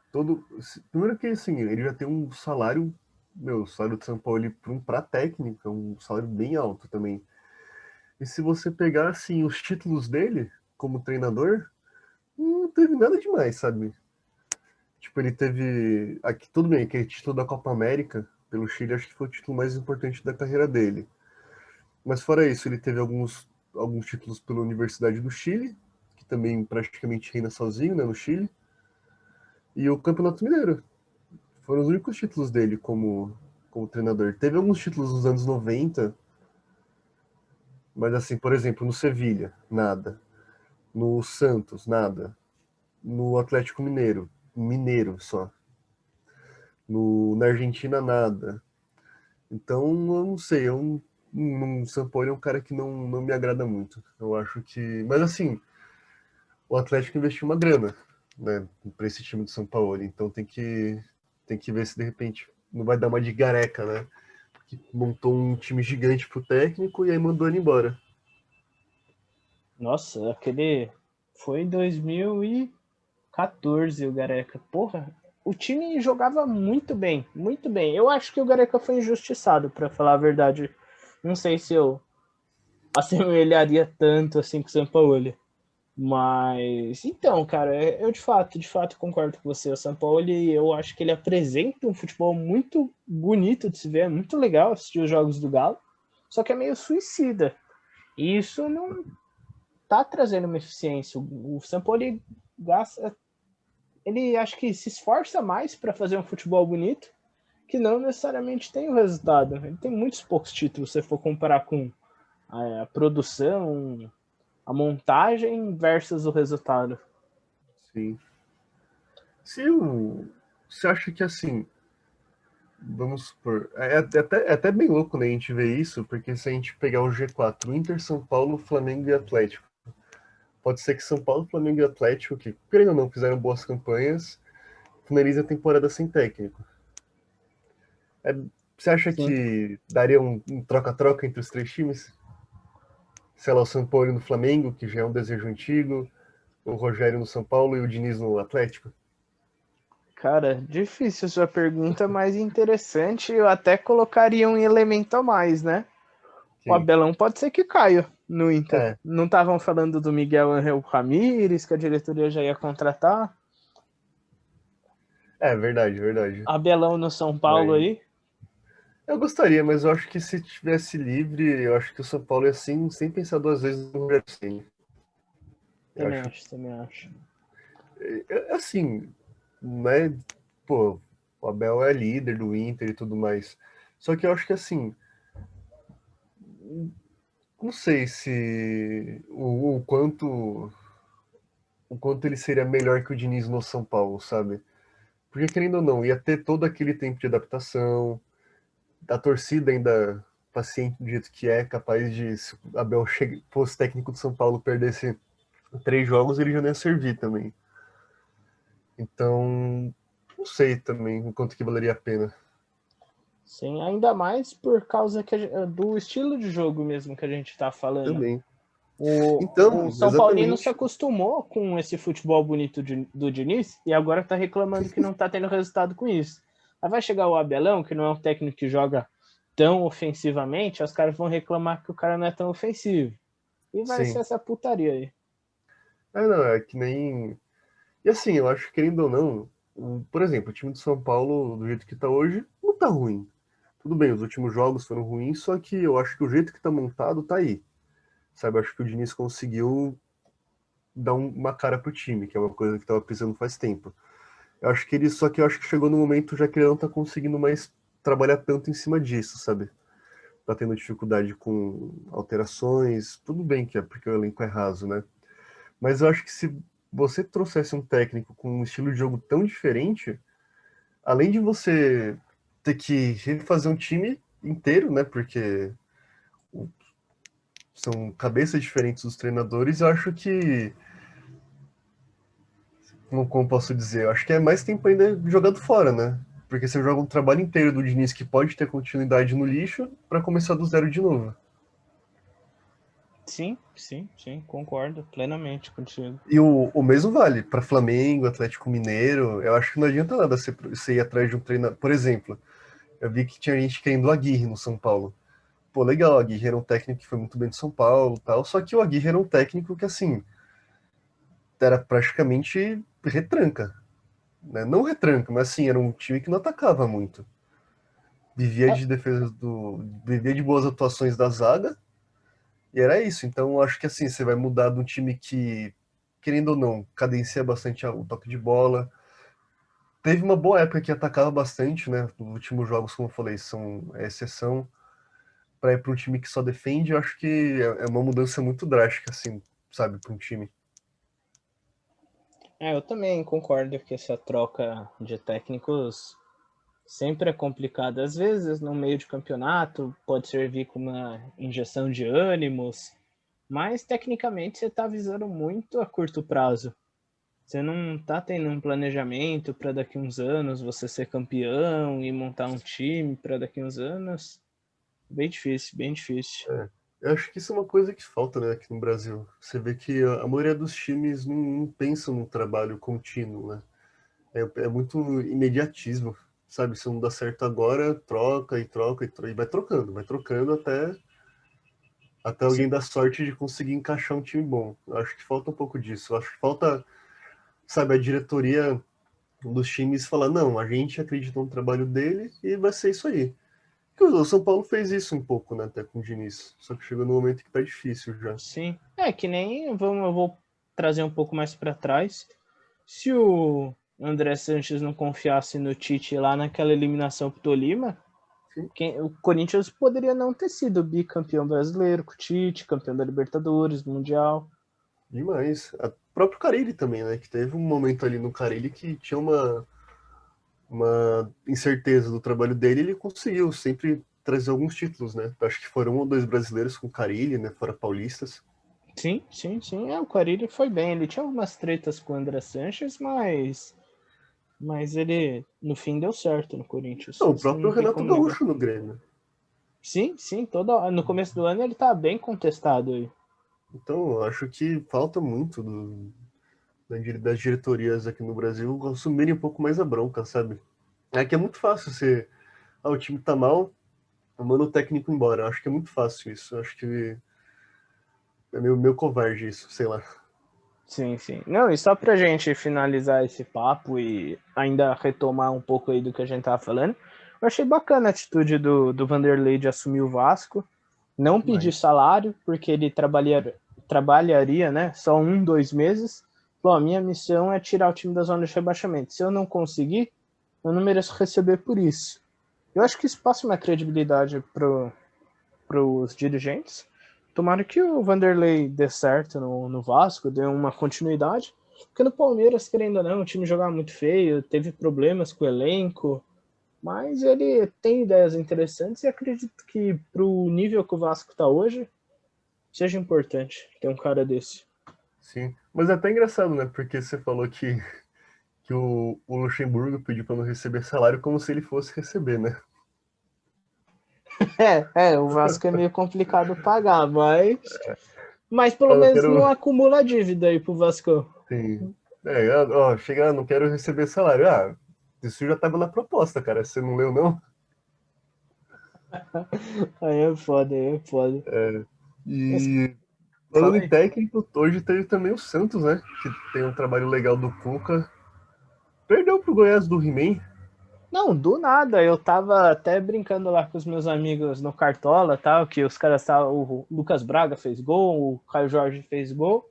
primeiro que assim, ele já tem um salário, o salário do São Paulo pra técnico, é um salário bem alto também. E se você pegar assim os títulos dele como treinador, não teve nada demais, sabe? Tipo, ele teve aqui tudo bem, aquele título da Copa América pelo Chile, acho que foi o título mais importante da carreira dele. Mas fora isso, ele teve alguns títulos pela Universidade do Chile, que também praticamente reina sozinho, né, no Chile, e o Campeonato Mineiro. Foram os únicos títulos dele como treinador. Teve alguns títulos nos anos 90, mas assim, por exemplo, no Sevilha, nada. No Santos, nada. No Atlético Mineiro, mineiro só. Na Argentina, nada. Então, eu não sei, o Sampaoli é um cara que não me agrada muito. Eu acho que. Mas assim, o Atlético investiu uma grana, né, para esse time do São Paulo. Então tem que ver se de repente não vai dar uma de gareca, né? Que montou um time gigante pro técnico e aí mandou ele embora. Nossa, aquele foi em 2014 o Gareca. Porra, o time jogava muito bem, muito bem. Eu acho que o Gareca foi injustiçado, para falar a verdade. Não sei se eu assemelharia tanto assim com o Sampaoli. Mas, então, cara, eu de fato concordo com você. O São Paulo, eu acho que ele apresenta um futebol muito bonito de se ver, é muito legal assistir os jogos do Galo, só que é meio suicida. E isso não tá trazendo uma eficiência. O São Paulo gasta, ele acho que se esforça mais para fazer um futebol bonito, que não necessariamente tem o resultado. Ele tem muitos poucos títulos, se você for comparar com a produção, a montagem versus o resultado. Sim. Se o, Você acha que assim, vamos supor, é até bem louco, né, a gente ver isso, porque se a gente pegar o G4, Inter, São Paulo, Flamengo e Atlético, pode ser que São Paulo, Flamengo e Atlético, que querendo ou não fizeram boas campanhas, finalize a temporada sem técnico. É, Você acha Sim. que daria um troca-troca entre os três times? Sei lá, o São Paulo no Flamengo, que já é um desejo antigo, o Rogério no São Paulo e o Diniz no Atlético? Cara, difícil sua pergunta, mas interessante. Eu até colocaria um elemento a mais, né? O Quem? Abelão pode ser que caia no Inter. É, Não estavam falando do Miguel Angel Ramírez, que a diretoria já ia contratar? verdade, verdade. Abelão no São Paulo Mas aí? eu gostaria, mas eu acho que se tivesse livre, eu acho que o São Paulo ia assim, sem pensar duas vezes no Rogério Ceni. Eu Também acho, acho, também acho. assim, né? Pô, o Abel é líder do Inter e tudo mais. Só que eu acho que assim, não sei se o quanto ele seria melhor que o Diniz no São Paulo, sabe? Porque querendo ou não, ia ter todo aquele tempo de adaptação, a torcida ainda. paciente do jeito que é, capaz de, se o Abel fosse técnico do São Paulo, perdesse 3 jogos, ele já não ia servir também. Então, não sei também o quanto que valeria a pena. Sim, ainda mais por causa do estilo de jogo mesmo que a gente está falando. Também. O Então, São Paulino se exatamente. acostumou com esse futebol bonito do Diniz e agora está reclamando que não está tendo resultado com isso. Aí vai chegar o Abelão, que não é um técnico que joga tão ofensivamente, os caras vão reclamar que o cara não é tão ofensivo. E vai ser Sim. essa putaria aí. Não, é que nem. E assim, eu acho que, querendo ou não, por exemplo, o time do São Paulo, do jeito que tá hoje, não tá ruim. Tudo bem, os últimos jogos foram ruins, só que eu acho que o jeito que tá montado tá aí. Sabe, eu acho que o Diniz conseguiu dar uma cara pro time, que é uma coisa que tava precisando faz tempo. Eu acho que ele, só que eu acho que chegou no momento já que ele não tá conseguindo mais trabalhar tanto em cima disso, sabe? Tá tendo dificuldade com alterações, tudo bem que é porque o elenco é raso, né? Mas eu acho que se você trouxesse um técnico com um estilo de jogo tão diferente, além de você ter que refazer um time inteiro, né? Porque são cabeças diferentes dos treinadores, eu acho que, como posso dizer, eu acho que é mais tempo ainda jogado fora, né? Porque você joga um trabalho inteiro do Diniz que pode ter continuidade no lixo para começar do zero de novo. Sim, sim, sim, concordo plenamente contigo. E o mesmo vale para Flamengo, Atlético Mineiro. Eu acho que não adianta nada você ir atrás de um treinador. Por exemplo, eu vi que tinha gente querendo o Aguirre no São Paulo. Pô, legal, o Aguirre era um técnico que foi muito bem de São Paulo e tal. Só que o Aguirre era um técnico que, assim, era praticamente retranca. Né? Não retranca, mas assim, era um time que não atacava muito. Vivia É, de defesa do. Vivia de boas atuações da zaga, e era isso. Então, eu acho que assim, você vai mudar de um time que, querendo ou não, cadencia bastante o toque de bola. Teve uma boa época que atacava bastante, né? Nos últimos jogos, como eu falei, são exceção. Para ir para um time que só defende, eu acho que é uma mudança muito drástica, assim, sabe, para um time. eu também concordo que essa troca de técnicos sempre é complicada. Às vezes, no meio de campeonato, pode servir como uma injeção de ânimos, mas tecnicamente você está visando muito a curto prazo. Você não está tendo um planejamento para daqui uns anos você ser campeão e montar um time para daqui uns anos. Bem difícil, bem difícil. É. Eu acho que isso é uma coisa que falta, né, aqui no Brasil. Você vê que a maioria dos times não pensam num trabalho contínuo, né? É muito imediatismo, sabe? Se não dá certo agora, troca e troca e vai trocando até alguém dar sorte de conseguir encaixar um time bom. Eu acho que falta um pouco disso. Eu acho que falta, sabe, a diretoria dos times falar, não, a gente acredita no trabalho dele e vai ser isso aí. Porque o São Paulo fez isso um pouco, né, até com o Diniz. Só que chegou no momento que tá difícil já. Sim, é que nem eu vou trazer um pouco mais para trás. Se o André Sanches não confiasse no Tite lá naquela eliminação pro Tolima, Sim, o Corinthians poderia não ter sido bicampeão brasileiro com o Tite, campeão da Libertadores, do Mundial. demais. O próprio Carille também, né, que teve um momento ali no Carille que tinha uma incerteza do trabalho dele, ele conseguiu sempre trazer alguns títulos, né? Acho que foram um ou dois brasileiros com Carille, né, fora paulistas. Sim, sim, sim. O Carille foi bem. Ele tinha algumas tretas com o André Sanches, mas ele no fim deu certo no Corinthians. Não, o Isso próprio não tem Renato como negar. Gaúcho no Grêmio. Sim, sim. No começo do ano ele tá bem contestado aí. Então, eu acho que falta muito das diretorias aqui no Brasil assumirem um pouco mais a bronca, sabe? É que é muito fácil você. Ah, o time tá mal, manda o técnico embora. Eu acho que é muito fácil isso. Eu acho que é meio covarde isso, sei lá. Sim, sim. Não, e só pra gente finalizar esse papo e ainda retomar um pouco aí do que a gente tava falando, eu achei bacana a atitude do Vanderlei de assumir o Vasco, não pedir Mas, salário, porque ele trabalharia, né, só 1, 2 meses. Falou, a minha missão é tirar o time da zona de rebaixamento. Se eu não conseguir, eu não mereço receber por isso. Eu acho que isso passa uma credibilidade pros dirigentes. Tomara que o Vanderlei dê certo no Vasco, dê uma continuidade. Porque no Palmeiras, querendo ou não, o time jogava muito feio, teve problemas com o elenco. Mas ele tem ideias interessantes e acredito que pro nível que o Vasco tá hoje, seja importante ter um cara desse. Sim. Mas é até engraçado, né? Porque você falou que o Luxemburgo pediu para não receber salário como se ele fosse receber, né? O Vasco é meio complicado pagar, mas pelo Ah, eu menos não quero. acumula dívida aí pro Vasco. Sim. Ó, chega, não quero receber salário. Ah, isso já tava na proposta, cara. Você não leu, não? Aí é foda, aí é foda. Mas E fala falando em aí. técnico, hoje teve também o Santos, né? Que tem um trabalho legal do Cuca. Perdeu pro Goiás do He-Man. Não, do nada, eu tava até brincando lá com os meus amigos no Cartola, tal, que os caras estavam, o Lucas Braga fez gol, o Caio Jorge fez gol,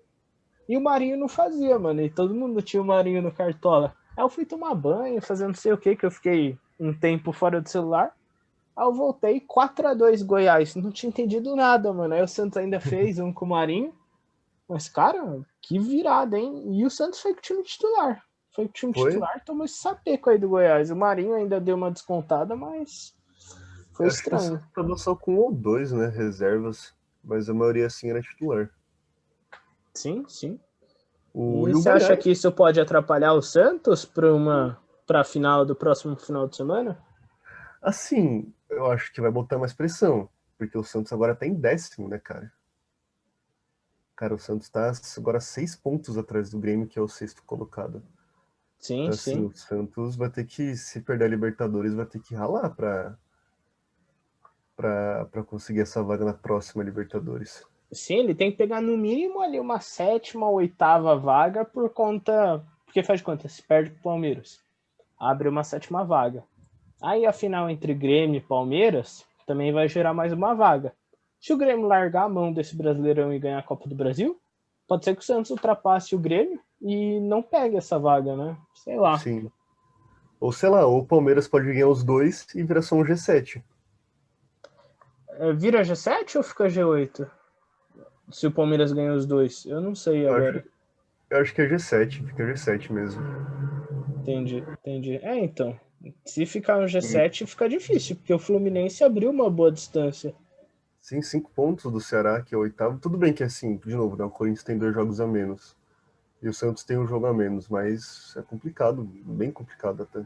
e o Marinho não fazia, mano, e todo mundo tinha o Marinho no Cartola. Aí eu fui tomar banho, fazer não sei o que eu fiquei um tempo fora do celular, aí eu voltei 4-2 Goiás, não tinha entendido nada, mano, aí o Santos ainda fez um com o Marinho, mas, cara, que virada, hein? E o Santos foi com o time titular. Foi com o time Foi? titular, tomou esse sapeco aí do Goiás. O Marinho ainda deu uma descontada, mas foi Eu acho que o estranho. Santos tava só com um ou dois, né? Reservas. Mas a maioria, assim, era titular. Sim, sim. E E o você acha Goiás, que isso pode atrapalhar o Santos para a final do próximo final de semana? assim, eu acho que vai botar mais pressão. Porque o Santos agora tá em décimo, né, cara? Cara, o Santos tá agora 6 pontos atrás do Grêmio, que é o sexto colocado. Sim, Então, assim, sim. o Santos vai ter que, se perder a Libertadores, vai ter que ralar pra conseguir essa vaga na próxima Libertadores. Sim, ele tem que pegar no mínimo ali uma sétima ou oitava vaga por conta. Porque faz de conta, se perde pro Palmeiras. Abre uma sétima vaga. Aí a final entre Grêmio e Palmeiras também vai gerar mais uma vaga. Se o Grêmio largar a mão desse Brasileirão e ganhar a Copa do Brasil, pode ser que o Santos ultrapasse o Grêmio e não pegue essa vaga, né? Sei lá. Sim. Ou sei lá, ou o Palmeiras pode ganhar os dois e virar só um G7. Vira G7 ou fica G8? Se o Palmeiras ganha os dois? Eu não sei Eu acho, agora. eu acho que é G7, fica G7 mesmo. Entendi, entendi. Então. Se ficar um E, G7, fica difícil, porque o Fluminense abriu uma boa distância. sim, 5 pontos do Ceará, que é o oitavo. Tudo bem que é assim, de novo, né? O Corinthians tem 2 jogos a menos. E o Santos tem um jogo a menos, mas é complicado, bem complicado até.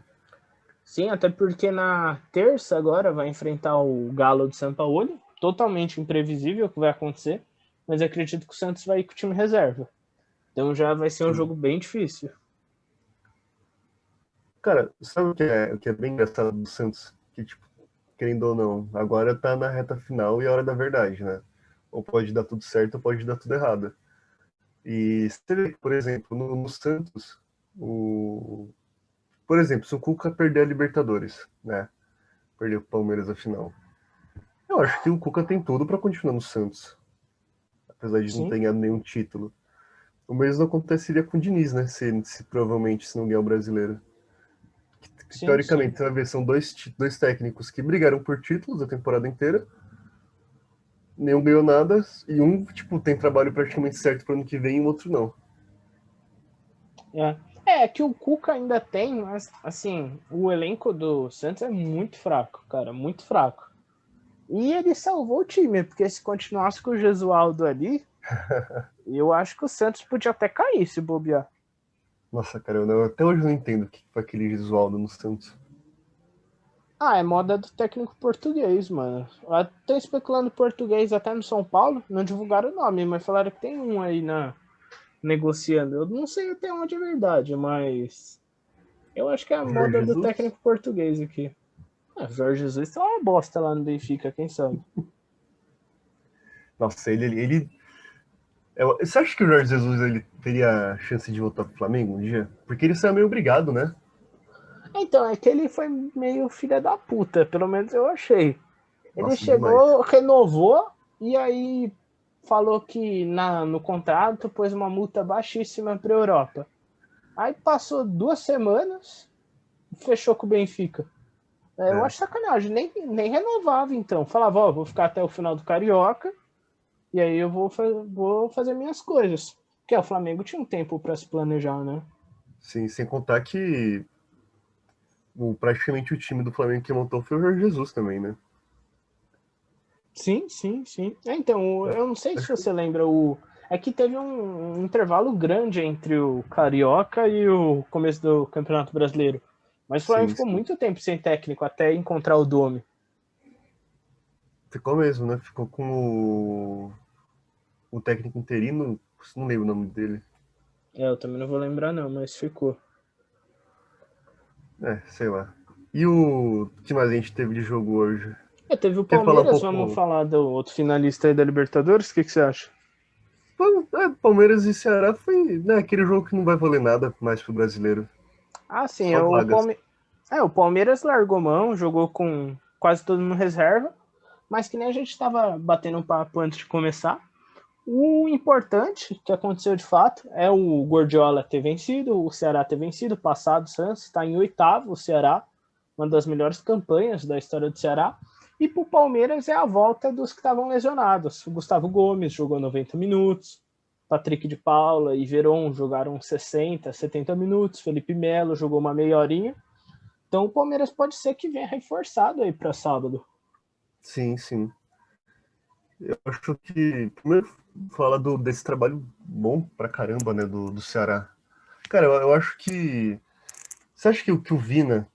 Sim, até porque na terça agora vai enfrentar o Galo de São Paulo. Totalmente imprevisível o que vai acontecer. Mas acredito que o Santos vai ir com o time reserva. Então já vai ser um Sim. jogo bem difícil. Cara, sabe o que é bem engraçado do Santos? Que, tipo, querendo ou não, agora tá na reta final e é a hora da verdade, né? Ou pode dar tudo certo ou pode dar tudo errado. E você vê que, por exemplo, no Santos, por exemplo, se o Cuca perder a Libertadores, né? Perder o Palmeiras a final. Eu acho que o Cuca tem tudo pra continuar no Santos, apesar de não Sim, ter ganhado nenhum título. O mesmo aconteceria com o Diniz, né? Se provavelmente se não ganhar o brasileiro. sim, sim. Teoricamente, você vai ver, são dois técnicos que brigaram por títulos a temporada inteira, nenhum ganhou nada, e um, tipo, tem trabalho praticamente certo pro ano que vem e o outro não. É que o Cuca ainda tem, mas assim, o elenco do Santos é muito fraco, cara, muito fraco. E ele salvou o time, porque se continuasse com o Gesualdo ali, eu acho que o Santos podia até cair se bobear. Nossa, cara, até hoje eu não entendo o que foi aquele Gesualdo no Santos. É moda do técnico português, mano. Tô especulando português até no São Paulo, não divulgaram o nome, mas falaram que tem um aí negociando. Eu não sei até onde é verdade, mas eu acho que é a Jorge moda do Jesus? técnico português aqui. Jorge Jesus tá uma bosta lá no Benfica, quem sabe? Nossa, você acha que o Jorge Jesus ele teria chance de voltar pro Flamengo um dia? Porque ele saiu meio obrigado, né? Então, é que ele foi meio filha da puta, pelo menos eu achei. Ele Nossa, demais. chegou, renovou e aí falou que no contrato pôs uma multa baixíssima para Europa. Aí passou 2 semanas e fechou com o Benfica. Eu É, acho sacanagem, nem renovava então. Falava, ó, vou ficar até o final do Carioca e aí eu vou fazer minhas coisas. Porque o Flamengo tinha um tempo para se planejar, né? sim, sem contar que praticamente o time do Flamengo que montou foi o Jorge Jesus também, né? Sim, sim, sim. Então, É, eu não sei se acho que você lembra, é que teve um intervalo grande entre o Carioca e o começo do Campeonato Brasileiro. Mas o Flamengo sim, ficou sim. muito tempo sem técnico até encontrar o Dome. Ficou mesmo, né? Ficou com o técnico interino, não lembro o nome dele. Eu também não vou lembrar não, mas ficou. Sei lá. E o que mais a gente teve de jogo hoje? Teve o Quer falar um Palmeiras, vamos pouco? falar do outro finalista aí da Libertadores, o que você acha? Palmeiras e Ceará foi, né, aquele jogo que não vai valer nada mais pro brasileiro. Ah, sim, Só vagas. O Palmeiras largou mão, jogou com quase todo mundo reserva, mas que nem a gente estava batendo um papo antes de começar. O importante que aconteceu de fato é o Guardiola ter vencido, o Ceará ter vencido, passado o Santos, está em oitavo o Ceará, uma das melhores campanhas da história do Ceará. E para o Palmeiras é a volta dos que estavam lesionados. O Gustavo Gomes jogou 90 minutos, Patrick de Paula e Veron jogaram 60, 70 minutos, Felipe Melo jogou uma meia horinha. Então o Palmeiras pode ser que venha reforçado aí para sábado. Sim, sim. Eu acho que, primeiro, fala desse trabalho bom pra caramba, né, do Ceará. Cara, eu acho que. Você acha que o Vina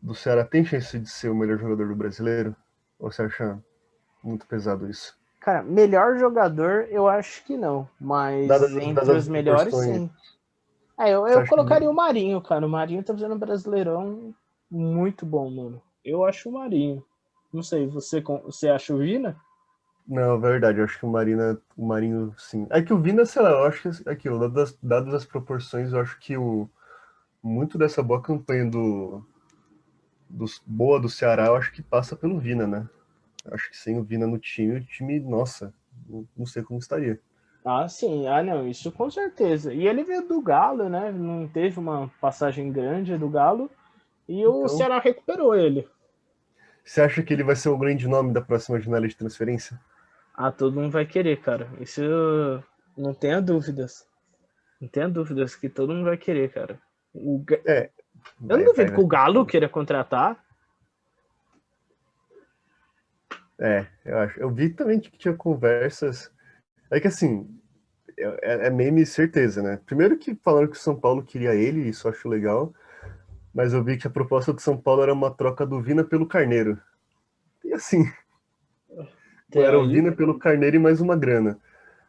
do Ceará tem chance de ser o melhor jogador do brasileiro? Ou você acha muito pesado isso? Cara, melhor jogador eu acho que não, mas Dadas entre as os melhores proporções, sim. você Eu acha que. colocaria o Marinho, cara. O Marinho tá fazendo um Brasileirão muito bom, mano. Eu acho o Marinho. Não sei, você acha o Vina? Não, verdade, eu acho que o Marinho, sim. É que o Vina, sei lá, eu acho que é aquilo, dadas as proporções, eu acho que muito dessa boa campanha boa do Ceará, eu acho que passa pelo Vina, né? Eu acho que sem o Vina no time, o time, nossa, não sei como estaria. Ah, sim. Ah, não, isso com certeza. E ele veio do Galo, né? Não teve uma passagem grande do Galo. E o Então, Ceará recuperou ele. você acha que ele vai ser o grande nome da próxima janela de transferência? Ah, todo mundo vai querer, cara. Isso não tenha dúvidas. Não tenha dúvidas que todo mundo vai querer, cara. É, Eu não duvido que vai o ser Galo difícil. queira contratar. Eu acho. Eu vi também que tinha conversas. É que assim, é meme certeza, né? Primeiro que falaram que o São Paulo queria ele, isso eu acho legal. Mas eu vi que a proposta do São Paulo era uma troca do Vina pelo Carneiro. E assim, Até era o aí. Vina pelo Carneiro e mais uma grana.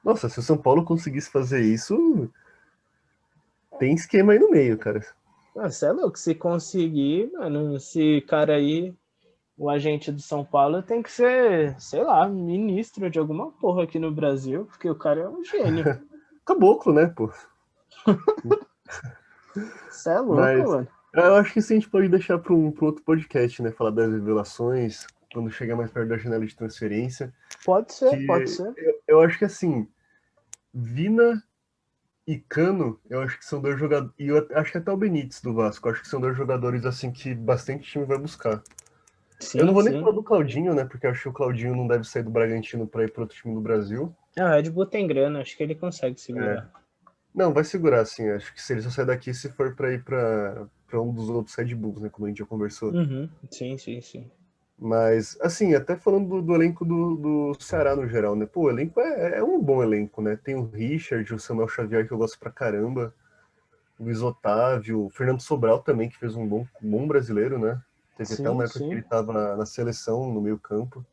Nossa, se o São Paulo conseguisse fazer isso, tem esquema aí no meio, cara. Você é louco. Se conseguir, mano, esse cara aí, o agente do São Paulo, tem que ser, sei lá, ministro de alguma porra aqui no Brasil, porque o cara é um gênio. Caboclo, né, pô? Você é louco, Mas mano. eu acho que isso a gente pode deixar para um outro podcast, né? Falar das revelações, quando chegar mais perto da janela de transferência. Pode ser, pode Que ser. eu acho que assim, Vina e Cano, eu acho que são dois jogadores. E eu acho que até o Benítez do Vasco, eu acho que são dois jogadores assim que bastante time vai buscar. Eu não Sim, vou nem sim. falar do Claudinho, né? Porque eu acho que o Claudinho não deve sair do Bragantino para ir para outro time do Brasil. O Red Bull tem grana, acho que ele consegue É. segurar. Não, vai segurar, assim. Acho que se ele só sair daqui se for para ir para um dos outros Red Bulls, né? Como a gente já conversou. Uhum. Sim, sim, sim. Mas, assim, até falando do elenco do Ceará no geral, né? Pô, o elenco é um bom elenco, né? Tem o Richard, o Samuel Xavier, que eu gosto pra caramba, o Luiz Otávio, o Fernando Sobral também, que fez um bom brasileiro, né? Teve até Sim, uma época que sim. ele tava na seleção, no meio-campo.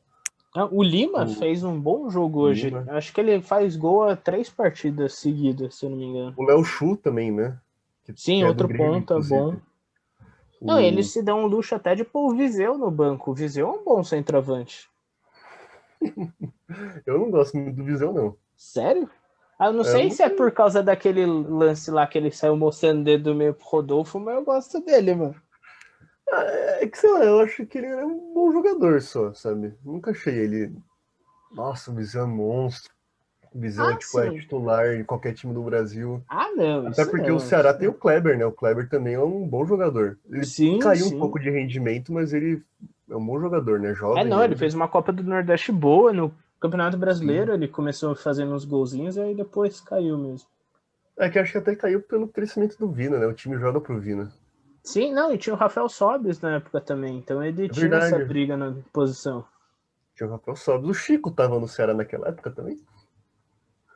O Lima O fez um bom jogo hoje. Lima. Acho que ele faz gol a 3 partidas seguidas, se eu não me engano. O Léo Chu também, né? Que Sim, é do outro Grêmio, ponta bom. inclusive. Não, eles O... se dão o luxo até de pôr o Viseu no banco. O Viseu é um bom centroavante. Eu não gosto muito do Viseu, não. Sério? Eu não Eu sei se é não... por causa daquele lance lá que ele saiu mostrando o dedo meio pro Rodolfo, mas eu gosto dele, mano. É que, sei lá, eu acho que ele é um bom jogador só, sabe? Nunca achei ele. Nossa, o Viseu é monstro. O Viseu é, Ah, tipo, é sim. titular em qualquer time do Brasil. Ah, não, Até isso porque o não. Ceará Isso tem o não. Kleber, né? O Kleber também é um bom jogador. Ele Sim, caiu um sim. pouco de rendimento, mas ele é um bom jogador, né? Jovem Não, ele ainda. fez uma Copa do Nordeste boa no Campeonato Sim. Brasileiro. Ele começou fazendo uns golzinhos e aí depois caiu mesmo. É que acho que até caiu pelo crescimento do Vina, né? O time joga pro Vina. Sim, não, e tinha o Rafael Sobis na época também, então ele É tinha essa verdade. briga na posição. Tinha o Rafael Sobis. O Chico tava no Ceará naquela época também.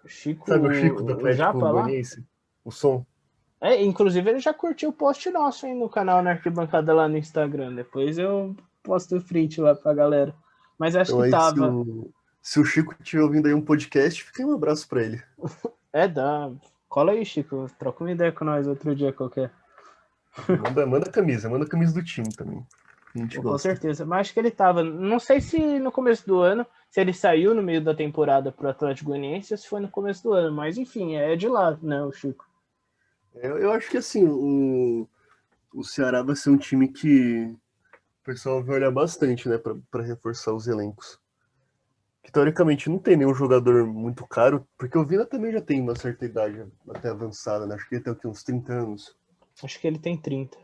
O Chico, Sabe o Chico do o Atlético Japa lá, Goianiense? O som. inclusive ele já curtiu o post nosso, hein, no canal na Arquibancada lá no Instagram. Depois eu posto o print lá pra galera. Mas acho Então que aí, tava. se o Chico estiver ouvindo aí um podcast, fica aí um abraço pra ele. Dá. Cola aí, Chico. Troca uma ideia com nós outro dia qualquer. Manda a camisa do time também. A gente Pô, com gosta. certeza. Mas acho que ele tava. Não sei se no começo do ano, se ele saiu no meio da temporada pro Atlético Goianiense ou se foi no começo do ano. Mas enfim, é de lá, né, o Chico. Eu acho que assim, o Ceará vai ser um time que o pessoal vai olhar bastante, né, pra reforçar os elencos. Que teoricamente não tem nenhum jogador muito caro, porque o Vina também já tem uma certa idade até avançada, né? Acho que ele tem aqui, uns 30 anos. Acho que ele tem 30.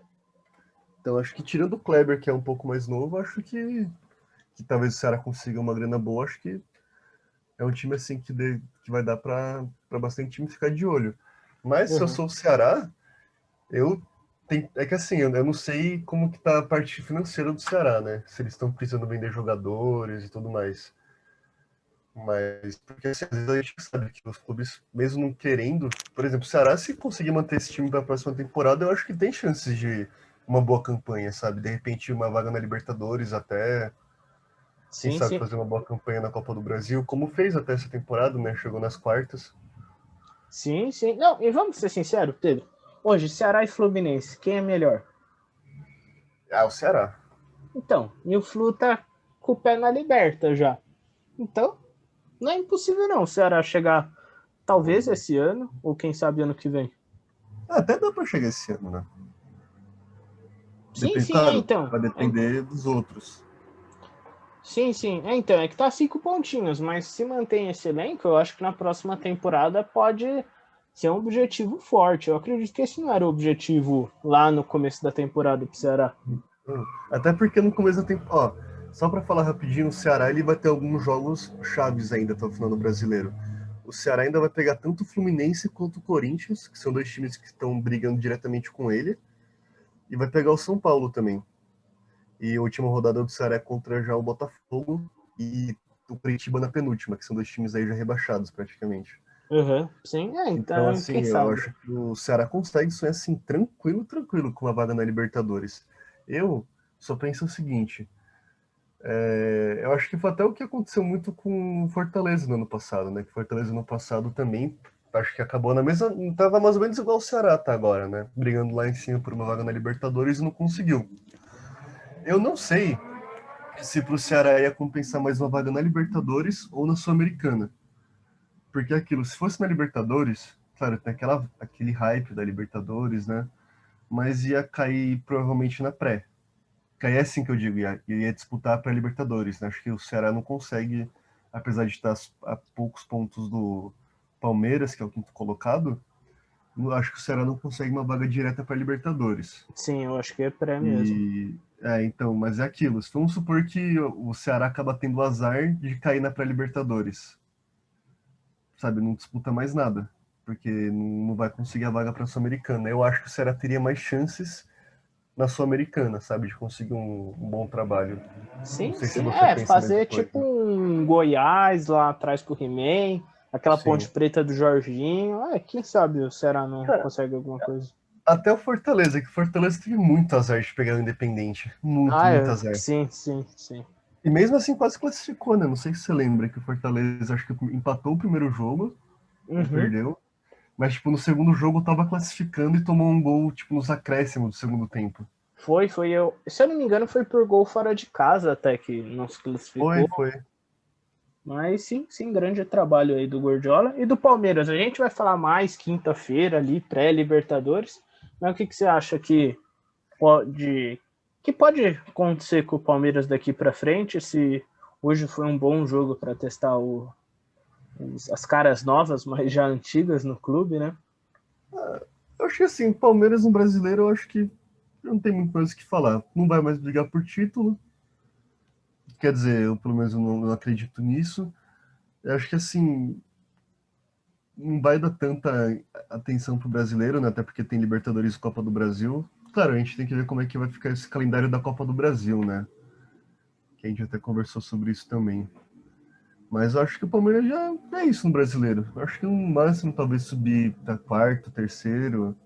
Então acho que tirando o Kleber, que é um pouco mais novo, acho que talvez o Ceará consiga uma grana boa. Acho que é um time assim que vai dar pra bastante time ficar de olho. Mas se eu Uhum. sou o Ceará, eu é que assim, eu não sei como que tá a parte financeira do Ceará, né? Se eles estão precisando vender jogadores e tudo mais. Mas, porque assim, às vezes a gente sabe que os clubes, mesmo não querendo, por exemplo, o Ceará, se conseguir manter esse time para a próxima temporada, eu acho que tem chances de uma boa campanha, sabe? De repente, uma vaga na Libertadores, até, quem Sim, sabe, sim. fazer uma boa campanha na Copa do Brasil, como fez até essa temporada, né? Chegou nas quartas. Sim, sim. Não, e vamos ser sinceros, Pedro. Hoje, Ceará e Fluminense, quem é melhor? Ah, o Ceará. Então, e o Flu tá com o pé na liberta já. Então, não é impossível não o Ceará chegar, talvez esse ano, ou quem sabe ano que vem. Até dá para chegar esse ano, né? Sim, Depende, sim, claro, então. vai depender dos outros. Sim, sim. Então, é que tá 5 pontinhos, mas se mantém esse elenco, eu acho que na próxima temporada pode ser um objetivo forte. Eu acredito que esse não era o objetivo lá no começo da temporada pro Ceará. Até porque no começo da temporada, ó, só para falar rapidinho, o Ceará ele vai ter alguns jogos chaves ainda até o final do Brasileiro. O Ceará ainda vai pegar tanto o Fluminense quanto o Corinthians, que são dois times que estão brigando diretamente com ele, e vai pegar o São Paulo também. E a última rodada do Ceará é contra já o Botafogo e o Curitiba na penúltima, que são dois times aí já rebaixados praticamente. Uhum, sim, Então, então, quem assim, eu sabe? acho que o Ceará consegue sonhar assim, tranquilo, tranquilo com uma vaga na Libertadores. Eu só penso o seguinte: eu acho que foi até o que aconteceu muito com o Fortaleza no ano passado, né? Que o Fortaleza no passado também, acho que acabou na mesma. Tava mais ou menos igual o Ceará tá agora, né? Brigando lá em cima por uma vaga na Libertadores e não conseguiu. Eu não sei se pro Ceará ia compensar mais uma vaga na Libertadores ou na Sul-Americana. Porque aquilo, se fosse na Libertadores, claro, tem aquele hype da Libertadores, né? Mas ia cair provavelmente na pré. Que é assim que eu digo, ia disputar para Libertadores, né? Acho que o Ceará não consegue, apesar de estar a poucos pontos do Palmeiras, que é o quinto colocado, acho que o Ceará não consegue uma vaga direta para Libertadores. Sim, eu acho que é pré mesmo. Então, mas é aquilo. Vamos supor que o Ceará acaba tendo o azar de cair na pré-Libertadores, sabe? Não disputa mais nada, porque não vai conseguir a vaga para a Sul-Americana. Eu acho que o Ceará teria mais chances na Sul-Americana, sabe? De conseguir um bom trabalho. Não Sim, sei se sim, você pensa a mesma fazer coisa. tipo um Goiás lá atrás pro He-Man, aquela ponte Sim. preta do Jorginho. Quem sabe o Ceará não Cara, consegue alguma coisa. até o Fortaleza, que o Fortaleza teve muito azar de pegar o Independente. Muito, muito azar. Sim, sim, sim. E mesmo assim quase classificou, né? Não sei se você lembra que o Fortaleza acho que empatou o primeiro jogo, ou Uhum. perdeu. Mas, tipo, no segundo jogo tava classificando e tomou um gol, tipo, nos acréscimos do segundo tempo. Foi eu. Se eu não me engano, foi por gol fora de casa até que não se Foi, classificou. foi. Mas sim, sim, grande trabalho aí do Gordiola e do Palmeiras. A gente vai falar mais quinta-feira ali, pré-Libertadores. Mas o que você acha pode que pode acontecer com o Palmeiras daqui para frente? Se hoje foi um bom jogo para testar as caras novas, mas já antigas no clube, né? Eu acho que assim, Palmeiras no brasileiro, eu acho que não tem muito mais o que falar. Não vai mais brigar por título. Quer dizer, eu pelo menos não acredito nisso. Eu acho que assim, não vai dar tanta atenção pro brasileiro, né? Até porque tem Libertadores e Copa do Brasil. Claro, a gente tem que ver como é que vai ficar esse calendário da Copa do Brasil, né? Que a gente até conversou sobre isso também. Mas eu acho que o Palmeiras já é isso no brasileiro. Eu acho que no máximo talvez subir para quarto, terceiro.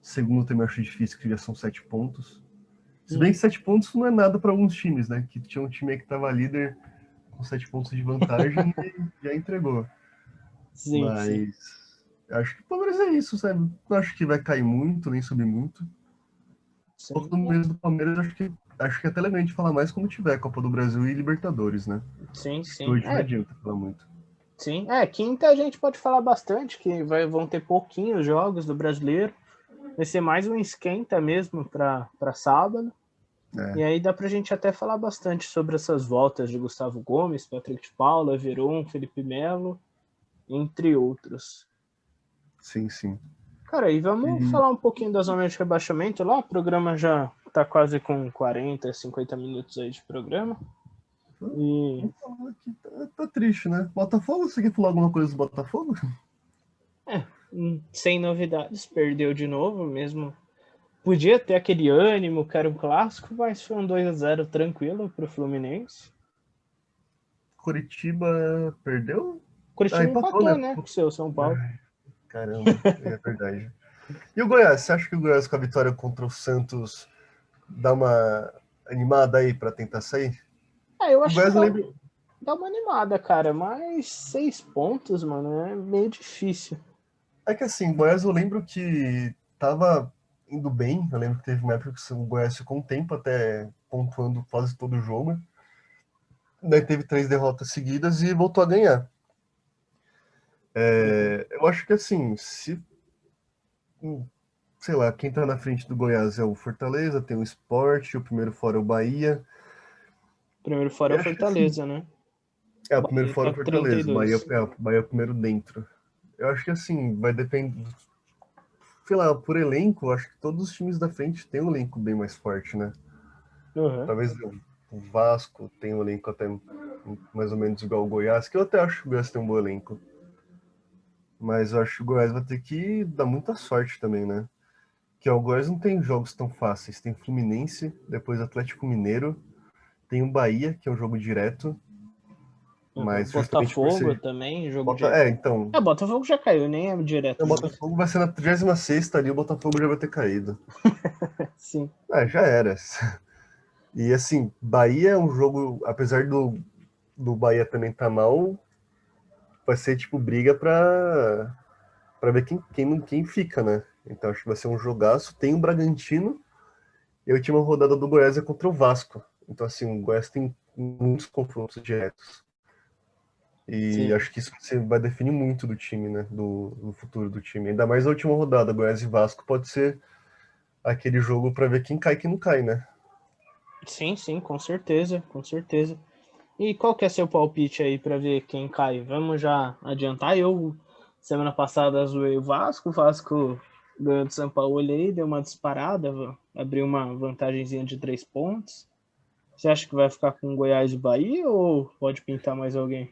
Segundo também acho difícil, que já são 7 pontos. Se bem que 7 pontos não é nada para alguns times, né? Que tinha um time aí que estava líder com 7 pontos de vantagem e já entregou. Sim, sim. Mas acho que o Palmeiras é isso, sabe? Não acho que vai cair muito, nem subir muito. Sim, Pouco mesmo do Palmeiras, acho que é até legal a gente falar mais quando tiver Copa do Brasil e Libertadores, né? sim. Acho que Sim. hoje não adianta falar muito. Sim. Quinta a gente pode falar bastante, que vão ter pouquinhos jogos do brasileiro. Vai ser mais um esquenta mesmo para sábado. É, E aí dá pra gente até falar bastante sobre essas voltas de Gustavo Gomes, Patrick de Paula, Veron, Felipe Melo, entre outros. sim, sim. Cara, e vamos E falar um pouquinho da zona de rebaixamento lá. O programa já tá quase com 40, 50 minutos aí de programa. E vamos falar aqui, tá triste, né? Botafogo, você quer falar alguma coisa do Botafogo? sem novidades, perdeu de novo mesmo. Podia ter aquele ânimo, que era um clássico, mas foi um 2-0 tranquilo pro Fluminense. Curitiba perdeu? Ah, Curitiba empatou, empatou, né? né, com o seu São Paulo. Caramba, é verdade. E o Goiás? Você acha que o Goiás com a vitória contra o Santos dá uma animada aí pra tentar sair? Eu O acho que Goiás eu lembro. dá uma animada, cara, mas 6 pontos, mano, é meio difícil. É que assim, o Goiás eu lembro que tava indo bem. Eu lembro que teve uma época que o Goiás ficou um tempo até pontuando quase todo o jogo. Daí teve 3 derrotas seguidas e voltou a ganhar. Uhum. Eu acho que assim, se sei lá, quem tá na frente do Goiás é o Fortaleza, tem o Sport, o primeiro fora é o Bahia. Primeiro fora é Eu o acho que assim, Fortaleza, né? o primeiro Bahia fora é tá o com Fortaleza, o 32. Bahia é o primeiro dentro. Eu acho que assim, vai depender, sei lá, por elenco, eu acho que todos os times da frente têm um elenco bem mais forte, né? Uhum. Talvez o Vasco tenha um elenco até mais ou menos igual o Goiás, que eu até acho que o Goiás tem um bom elenco. Mas eu acho que o Goiás vai ter que dar muita sorte também, né? Que ó, o Goiás não tem jogos tão fáceis. Tem Fluminense, depois Atlético Mineiro, tem o Bahia, que é um jogo direto, Uhum. mas justamente por Botafogo ser. também, jogo de. Então. Botafogo já caiu, nem é direto O mais. Botafogo vai ser na 36ª ali, o Botafogo já vai ter caído. Sim. Já era. E assim, Bahia é um jogo, apesar do Bahia também tá mal, vai ser tipo briga pra ver quem fica, né? Então acho que vai ser um jogaço. Tem o Bragantino e a última rodada do Goiás é contra o Vasco. Então assim, o Goiás tem muitos confrontos diretos. E Sim. acho que isso vai definir muito do time, né? Do futuro do time. Ainda mais a última rodada, Goiás e Vasco pode ser aquele jogo para ver quem cai e quem não cai, né? Sim, sim, com certeza, com certeza. E qual que é seu palpite aí para ver quem cai? Vamos já adiantar. Eu, semana passada, zoei o Vasco ganhou do São Paulo aí, deu uma disparada, abriu uma vantagenzinha de 3 pontos. Você acha que vai ficar com Goiás e Bahia ou pode pintar mais alguém?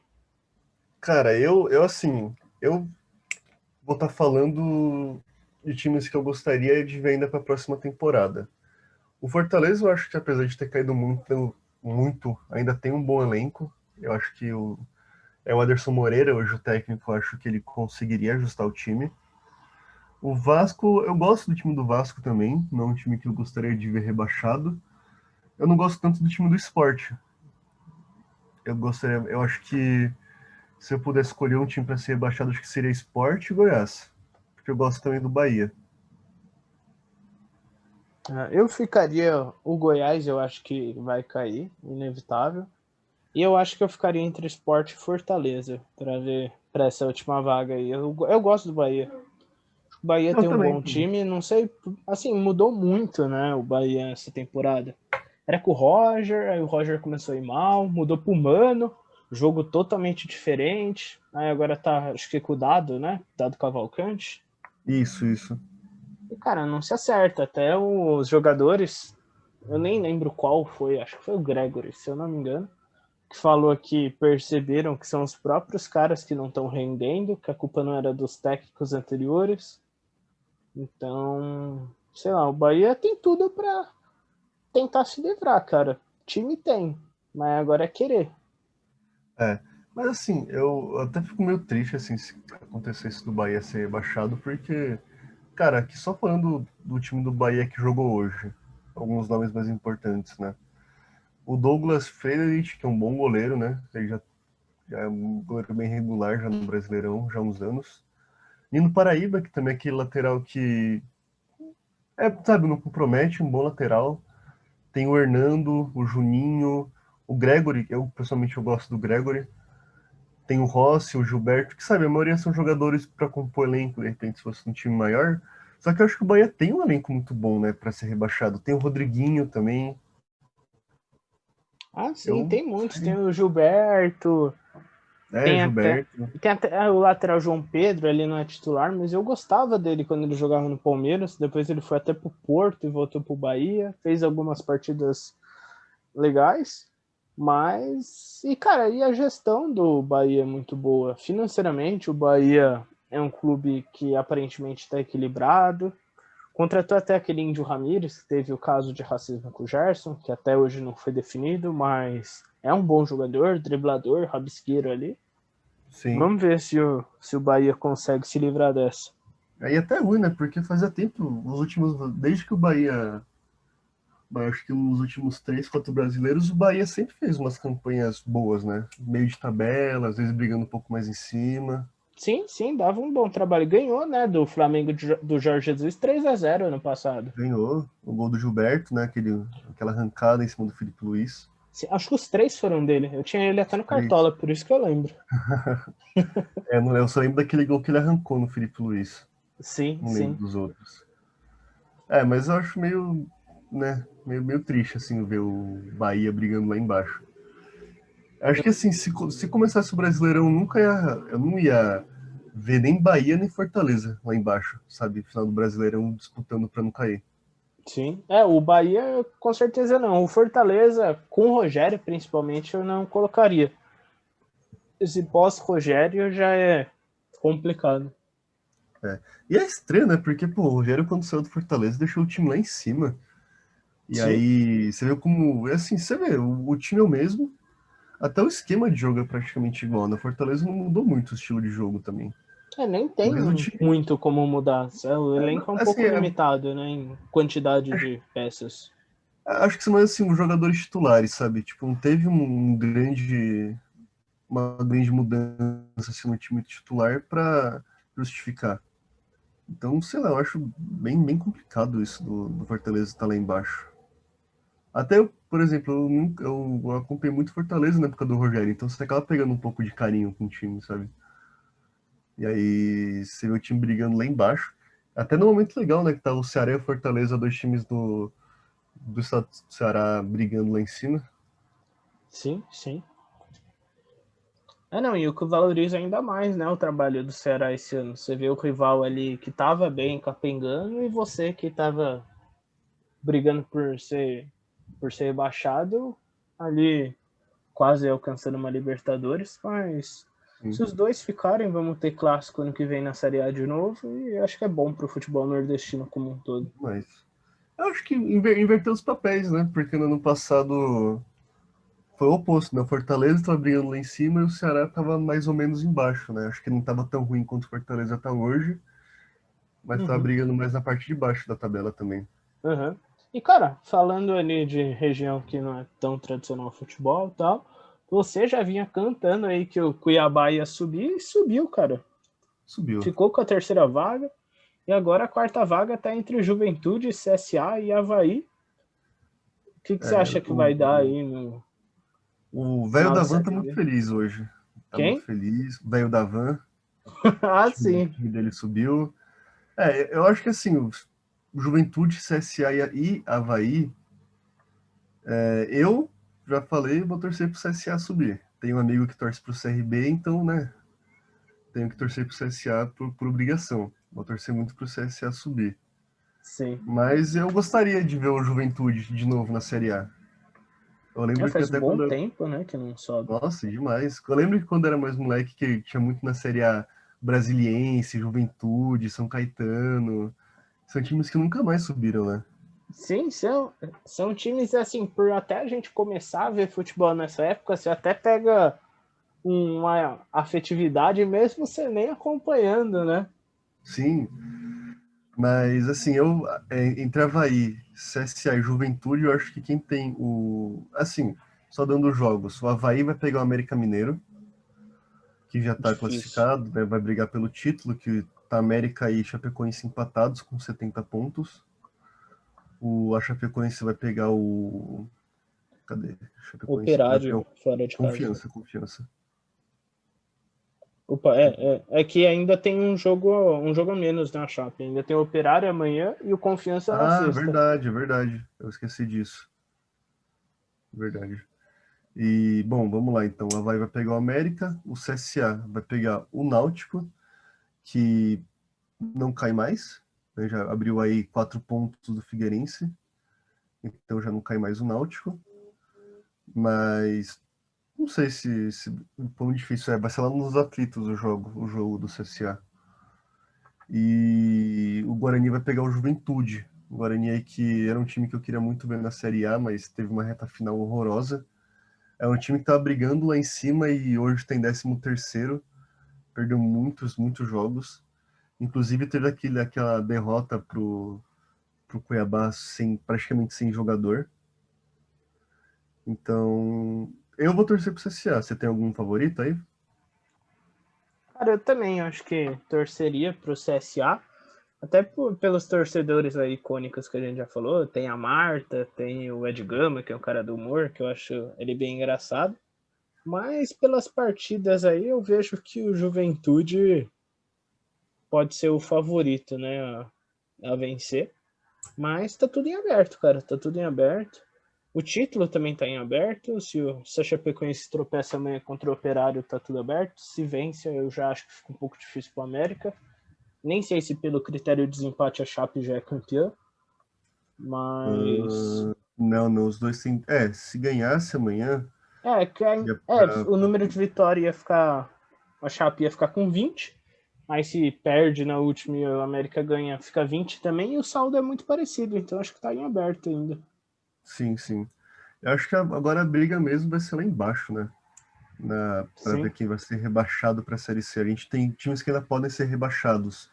Cara, eu assim, eu vou estar falando de times que eu gostaria de ver ainda para a próxima temporada. O Fortaleza, eu acho que apesar de ter caído muito, muito, ainda tem um bom elenco. Eu acho que é o Anderson Moreira, hoje o técnico, eu acho que ele conseguiria ajustar o time. O Vasco, eu gosto do time do Vasco também, não é um time que eu gostaria de ver rebaixado. Eu não gosto tanto do time do Sport. Eu acho que se eu pudesse escolher um time para ser rebaixado, acho que seria Sport e Goiás. Porque eu gosto também do Bahia. Eu ficaria. O Goiás, eu acho que vai cair, inevitável. E eu acho que eu ficaria entre Sport e Fortaleza para ver para essa última vaga aí. Eu gosto do Bahia. O Bahia Eu tem um também. bom time, não sei, assim, mudou muito, né, o Bahia essa temporada. Era com o Roger, aí o Roger começou a ir mal, mudou pro Mano, jogo totalmente diferente. Aí agora tá, acho que com o Dado, né, Dado Cavalcante. Isso. E, cara, não se acerta. Até os jogadores, eu nem lembro qual foi, acho que foi o Gregory, se eu não me engano, que falou que perceberam que são os próprios caras que não estão rendendo, que a culpa não era dos técnicos anteriores. Então, sei lá, o Bahia tem tudo pra tentar se livrar, cara. Time tem, mas agora é querer. É, mas assim, eu até fico meio triste assim se acontecesse do Bahia ser rebaixado, porque, cara, aqui só falando do time do Bahia que jogou hoje, alguns nomes mais importantes, né? O Douglas Freire, que é um bom goleiro, né? Ele já é um goleiro bem regular já no Brasileirão, já há uns anos. Nino Paraíba, que também é aquele lateral que sabe, não compromete, um bom lateral. Tem o Hernando, o Juninho, o Gregory, eu pessoalmente eu gosto do Gregory. Tem o Rossi, o Gilberto, que sabe, a maioria são jogadores para compor elenco, de repente, se fosse um time maior. Só que eu acho que o Bahia tem um elenco muito bom, né, para ser rebaixado. Tem o Rodriguinho também. Ah, sim, Eu, tem muitos. Tem o Gilberto, tem até, Gilberto. tem até o lateral João Pedro, ele não é titular, mas eu gostava dele quando ele jogava no Palmeiras. Depois ele foi até pro Porto e voltou pro Bahia. Fez algumas partidas legais. Mas, e cara, e a gestão do Bahia é muito boa. Financeiramente, o Bahia é um clube que aparentemente está equilibrado. Contratou até aquele Índio Ramírez, que teve o caso de racismo com o Gerson, que até hoje não foi definido, mas é um bom jogador, driblador, rabisqueiro ali. Sim. Vamos ver se o Bahia consegue se livrar dessa. Aí até ruim, né? Porque fazia tempo, os últimos, desde que o Bahia, acho que nos últimos 3, 4 brasileiros, o Bahia sempre fez umas campanhas boas, né? Meio de tabela, às vezes brigando um pouco mais em cima. Sim, sim, dava um bom trabalho. Ganhou, né, do Flamengo do Jorge Jesus 3-0 ano passado. Ganhou o gol do Gilberto, né? Aquela arrancada em cima do Felipe Luiz. Sim, acho que os três foram dele. Eu tinha ele até Os no três. Cartola, por isso que eu lembro. Eu só lembro daquele gol que ele arrancou no Felipe Luiz. Sim, Não lembro sim. dos outros. Mas eu acho meio, né, meio triste, assim, ver o Bahia brigando lá embaixo. Acho que, assim, se começasse o Brasileirão, eu não ia ver nem Bahia nem Fortaleza lá embaixo, sabe? Final do Brasileirão disputando pra não cair. Sim. O Bahia com certeza não. O Fortaleza, com o Rogério principalmente, eu não colocaria. Esse pós-Rogério já é complicado. E é estranho, né? Porque, pô, o Rogério, quando saiu do Fortaleza, deixou o time lá em cima. E Sim. aí, você vê como. É assim, você vê, o time é o mesmo, até o esquema de jogo é praticamente igual. Na Fortaleza não mudou muito o estilo de jogo também. Nem tem Mas o time. muito como mudar. O elenco é um Assim, pouco limitado, né, em quantidade de peças. acho que são mais assim, os jogadores titulares, sabe? Tipo, não teve uma grande mudança assim, no time titular para justificar. Então, sei lá, eu acho bem complicado isso do Fortaleza estar lá embaixo. Até eu, por exemplo, eu acompanhei muito Fortaleza na época do Rogério, então você acaba pegando um pouco de carinho com o time, sabe? E aí você vê o time brigando lá embaixo. Até no momento legal, né? Que tá o Ceará e o Fortaleza, dois times do estado do Ceará brigando lá em cima. Sim, sim. Não, e o que valoriza ainda mais, né, o trabalho do Ceará esse ano. Você vê o rival ali que tava bem capengando e você que tava brigando por ser rebaixado ali quase alcançando uma Libertadores, mas Sim, se os dois ficarem, vamos ter clássico ano que vem na Série A de novo e acho que é bom pro futebol nordestino como um todo. mas eu acho que inverteu os papéis, né? Porque no ano passado foi o oposto, né? O Fortaleza estava brigando lá em cima e o Ceará estava mais ou menos embaixo, né? Acho que não estava tão ruim quanto o Fortaleza está hoje, mas estava Uhum, brigando mais na parte de baixo da tabela também. uhum. E cara, falando ali de região que não é tão tradicional futebol e tal, você já vinha cantando aí que o Cuiabá ia subir e subiu, cara. Subiu. Ficou com a terceira vaga e agora a quarta vaga está entre Juventude, CSA e Avaí. O que você É, acha que vai dar o, aí no o velho final da da Van tá Série muito B? feliz hoje. Tá muito Quem? feliz. O velho da Van, Ah, o sim. time dele subiu. Eu acho que assim, o Juventude, CSA e Avaí, eu já falei, vou torcer pro CSA subir. Tem um amigo que torce pro CRB, então, né, tenho que torcer pro CSA por obrigação. Vou torcer muito pro CSA subir. Sim. Mas eu gostaria de ver o Juventude de novo na Série A. Eu lembro que Faz um até bom quando. tempo, né, que não sobe. Nossa, demais. Eu lembro que quando era mais moleque, que tinha muito na Série A Brasiliense, Juventude, São Caetano. São times que nunca mais subiram, né? Sim, são times assim, por até a gente começar a ver futebol nessa época, você até pega uma afetividade mesmo você nem acompanhando, né? Sim, mas assim, entre Avaí, CSA e Juventude, eu acho que quem tem o. Assim, só dando os jogos, o Avaí vai pegar o América Mineiro, que já está Difícil. classificado, né, vai brigar pelo título, que tá América e Chapecoense empatados com 70 pontos. A Chapecoense vai pegar o. Cadê? Chapecoense vai pegar Operário o fora de casa. Confiança. Opa, é que ainda tem um jogo a menos na Chape. Ainda tem o Operário amanhã e o Confiança na Ah, sexta. verdade, verdade. Eu esqueci disso. Verdade. E, bom, vamos lá então. O Avaí vai pegar o América, o CSA vai pegar o Náutico, que não cai mais, né? Já abriu aí 4 pontos do Figueirense, então já não cai mais o Náutico. Mas não sei se o quão difícil é. Vai ser lá nos aflitos o jogo do CSA. E o Guarani vai pegar o Juventude. O Guarani aí que era um time que eu queria muito ver na Série A, mas teve uma reta final horrorosa. É um time que tava brigando lá em cima e hoje tem 13º, perdeu muitos jogos. Inclusive teve aquela derrota pro Cuiabá praticamente sem jogador. Então, eu vou torcer pro CSA. Você tem algum favorito aí? Cara, eu também acho que torceria pro CSA. Até pelos torcedores aí icônicos que a gente já falou. Tem a Marta, tem o Ed Gama, que é um cara do humor, que eu acho ele bem engraçado. Mas pelas partidas aí eu vejo que o Juventude pode ser o favorito, né, a vencer. Mas tá tudo em aberto, cara. Tá tudo em aberto. O título também tá em aberto. Se a Chapecoense tropeça amanhã contra o Operário, tá tudo aberto. Se vence, eu já acho que fica um pouco difícil pro América. Nem sei se pelo critério de desempate a Chape já é campeã. Mas. Não, não, os dois têm. É, se ganhasse amanhã, ia O número de vitórias ia ficar. A Chape ia ficar com 20. Aí se perde na última e o América ganha, fica 20 também. E o saldo é muito parecido. Então acho que tá em aberto ainda. sim, sim. Eu acho que agora a briga mesmo vai ser lá embaixo, né? Para ver Sim. quem vai ser rebaixado para a Série C. A gente tem times que ainda podem ser rebaixados.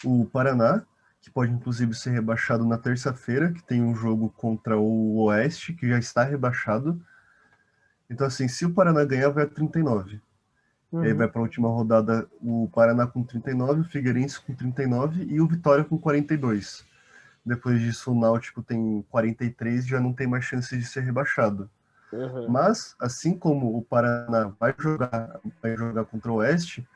O Paraná, que pode inclusive ser rebaixado na terça-feira, que tem um jogo contra o Oeste, que já está rebaixado. Então, assim, se o Paraná ganhar, vai a 39. E aí vai Uhum. para a última rodada o Paraná com 39, o Figueirense com 39 e o Vitória com 42. Depois disso, o Náutico tem 43 e já não tem mais chance de ser rebaixado. Uhum. Mas, assim como o Paraná vai jogar contra o Oeste,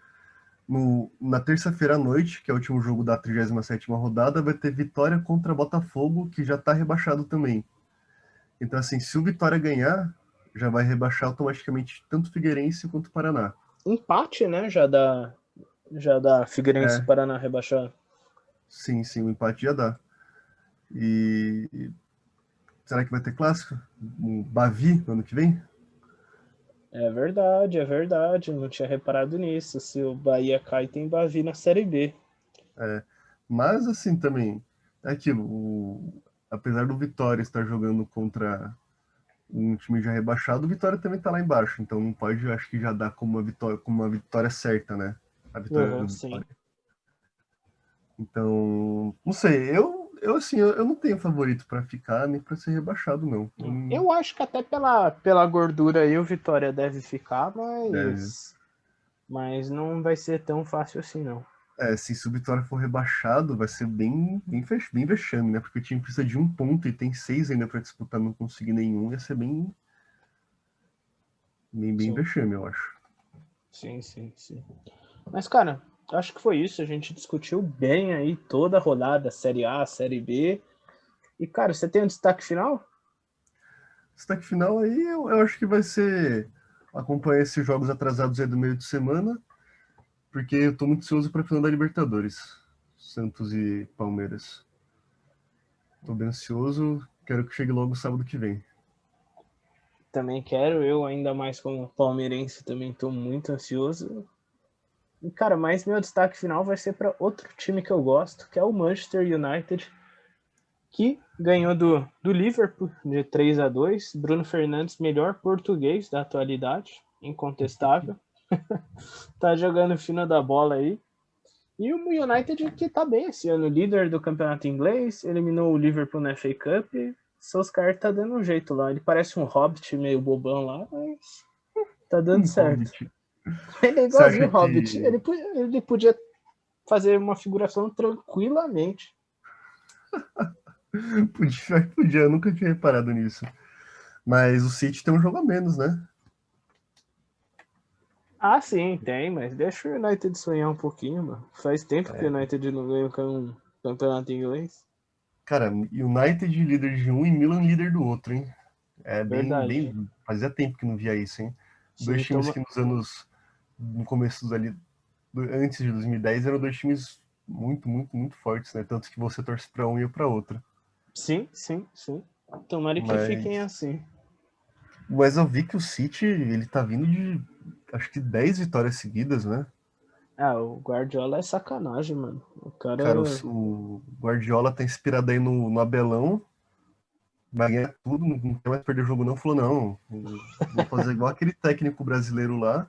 na terça-feira à noite, que é o último jogo da 37ª rodada, vai ter Vitória contra Botafogo, que já está rebaixado também. Então, assim, se o Vitória ganhar, já vai rebaixar automaticamente tanto o Figueirense quanto o Paraná. Empate, né? Já dá Figueirense e É, Paraná rebaixar. sim, sim, o empate já dá. E será que vai ter clássico? Um Bavi no ano que vem? É verdade, é verdade. Não tinha reparado nisso. Se o Bahia cai, tem Bavi na Série B. É, mas, assim, também, é aquilo. Apesar do Vitória estar jogando contra um time já rebaixado, o Vitória também está lá embaixo. Então não pode, acho que já dar como uma vitória certa, né? A vitória Uhum, do sim. Vitória. Então, não sei, assim, eu não tenho favorito para ficar nem para ser rebaixado, não. Eu acho que até pela gordura aí o Vitória deve ficar, Deve. mas não vai ser tão fácil assim, não. Assim, se o Vitória for rebaixado, vai ser bem vexame, né? Porque o time precisa de 1 ponto e tem 6 ainda para disputar, não conseguir nenhum, ia ser bem Sim, vexame, eu acho. sim. Mas, cara, acho que foi isso. A gente discutiu bem aí toda a rodada, Série A, Série B. E, cara, você tem um destaque final? Destaque final aí, eu acho que vai ser acompanhar esses jogos atrasados aí do meio de semana, porque eu tô muito ansioso para a final da Libertadores, Santos e Palmeiras. Tô bem ansioso, quero que chegue logo sábado que vem. Também quero, eu ainda mais como palmeirense também estou muito ansioso. E, cara, mas meu destaque final vai ser para outro time que eu gosto, que é o Manchester United, que ganhou do Liverpool de 3-2. Bruno Fernandes, melhor português da atualidade, incontestável. Tá jogando fino da bola aí. E o United que tá bem esse ano, líder do campeonato inglês, eliminou o Liverpool na FA Cup. Solskjaer tá dando um jeito lá. Ele parece um hobbit meio bobão lá, mas tá dando certo. Hobbit. Ele é Você igualzinho acha o Hobbit. que. Ele podia fazer uma figuração tranquilamente. Podia, eu nunca tinha reparado nisso. Mas o City tem um jogo a menos, né? Ah, sim, tem, mas deixa o United sonhar um pouquinho, mano. Faz tempo que o United não ganha um campeonato inglês. Cara, United líder de um e Milan líder do outro, hein? É Verdade. bem. Fazia tempo que não via isso, hein? Dois Sim, times toma. que nos anos. No começo ali. Antes de 2010 eram dois times muito fortes, né? Tanto que você torce pra um e eu pra outra. Sim, sim, sim. Tomara que fiquem Mas. assim. Mas eu vi que o City, ele tá vindo de. Acho que 10 vitórias seguidas, né? Ah, o Guardiola é sacanagem, mano. O cara. Cara, o Guardiola tá inspirado aí no Abelão, vai ganhar tudo, não quer mais perder o jogo não. Falou, não, vou fazer igual aquele técnico brasileiro lá,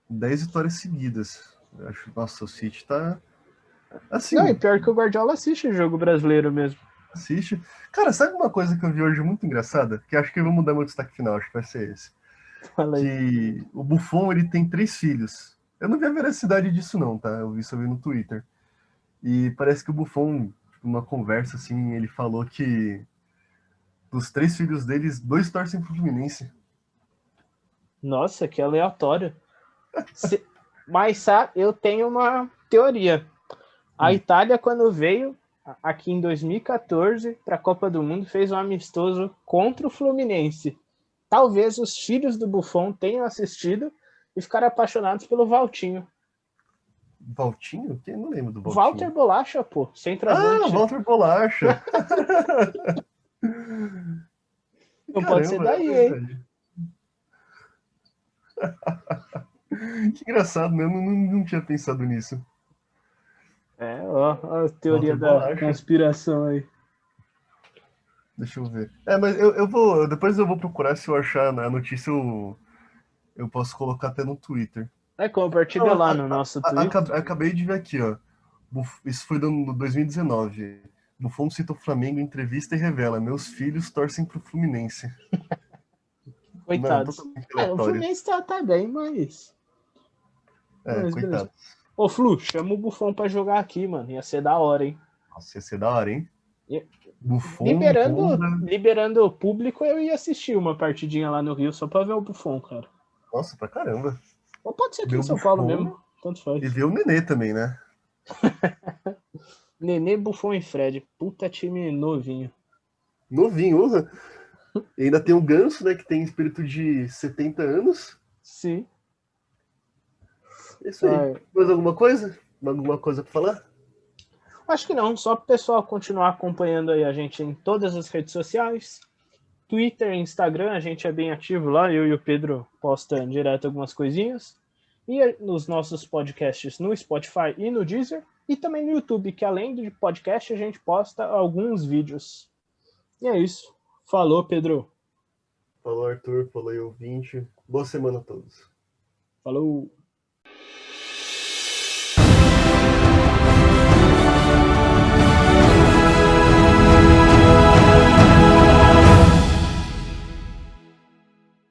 10 vitórias seguidas. Eu acho, nossa, o City tá, Não, e assim, pior que o Guardiola assiste o jogo brasileiro mesmo. assiste. Cara, sabe uma coisa que eu vi hoje muito engraçada? Que acho que eu vou mudar meu destaque final, acho que vai ser esse. Fala aí. Que o Buffon, ele tem 3 filhos. Eu não vi a veracidade disso não, tá? Eu vi isso no Twitter. E parece que o Buffon, numa conversa assim, ele falou que dos 3 filhos deles, 2 torcem pro Fluminense. Nossa, que aleatório. Mas sabe, eu tenho uma teoria. A Hum. Itália, quando veio aqui em 2014 para a Copa do Mundo, fez um amistoso contra o Fluminense. Talvez os filhos do Buffon tenham assistido e ficaram apaixonados pelo Valtinho. Valtinho? Quem não lembra do Walter Valtinho? Bolacha, pô, Ah, centroavante. Walter Bolacha. Não pode ser Caramba, é daí, hein? verdade. Que engraçado, né? Eu não tinha pensado nisso. É, ó, a teoria Walter da Bolacha. conspiração aí. Deixa eu ver. É, mas eu vou. Depois eu vou procurar se eu achar a notícia, eu posso colocar até no Twitter. É, compartilha Não, lá no nosso Twitter. acabei de ver aqui, ó. Isso foi no 2019. Buffon cita o Flamengo em entrevista e revela: Meus filhos torcem pro Fluminense. Não, Coitados. totalmente É, o aleatório. Fluminense tá bem, mas. É, Mas beleza. coitado. Ô, Flu, chama o Buffon pra jogar aqui, mano. Ia ser da hora, hein? Nossa, ia ser da hora, hein? E- Buffon, Liberando, Honda. liberando o público, eu ia assistir uma partidinha lá no Rio só pra ver o Buffon, cara. Nossa, pra caramba. Ou pode ser aqui Ver em o São Paulo Buffon mesmo, tanto e faz. ver o Nenê também, né? Nenê, Buffon e Fred. Puta time novinho. Novinho, honra. E ainda tem o Ganso, né? Que tem espírito de 70 anos. Sim. É isso aí. Ah, Mais alguma coisa? Alguma coisa pra falar? acho que não, só pro pessoal continuar acompanhando aí a gente em todas as redes sociais. Twitter, Instagram, a gente é bem ativo lá, eu e o Pedro postam direto algumas coisinhas. E nos nossos podcasts no Spotify e no Deezer. E também no YouTube, que além de podcast, a gente posta alguns vídeos. E é isso. Falou, Pedro. Falou, Arthur. Falou aí, ouvinte. Boa semana a todos. Falou.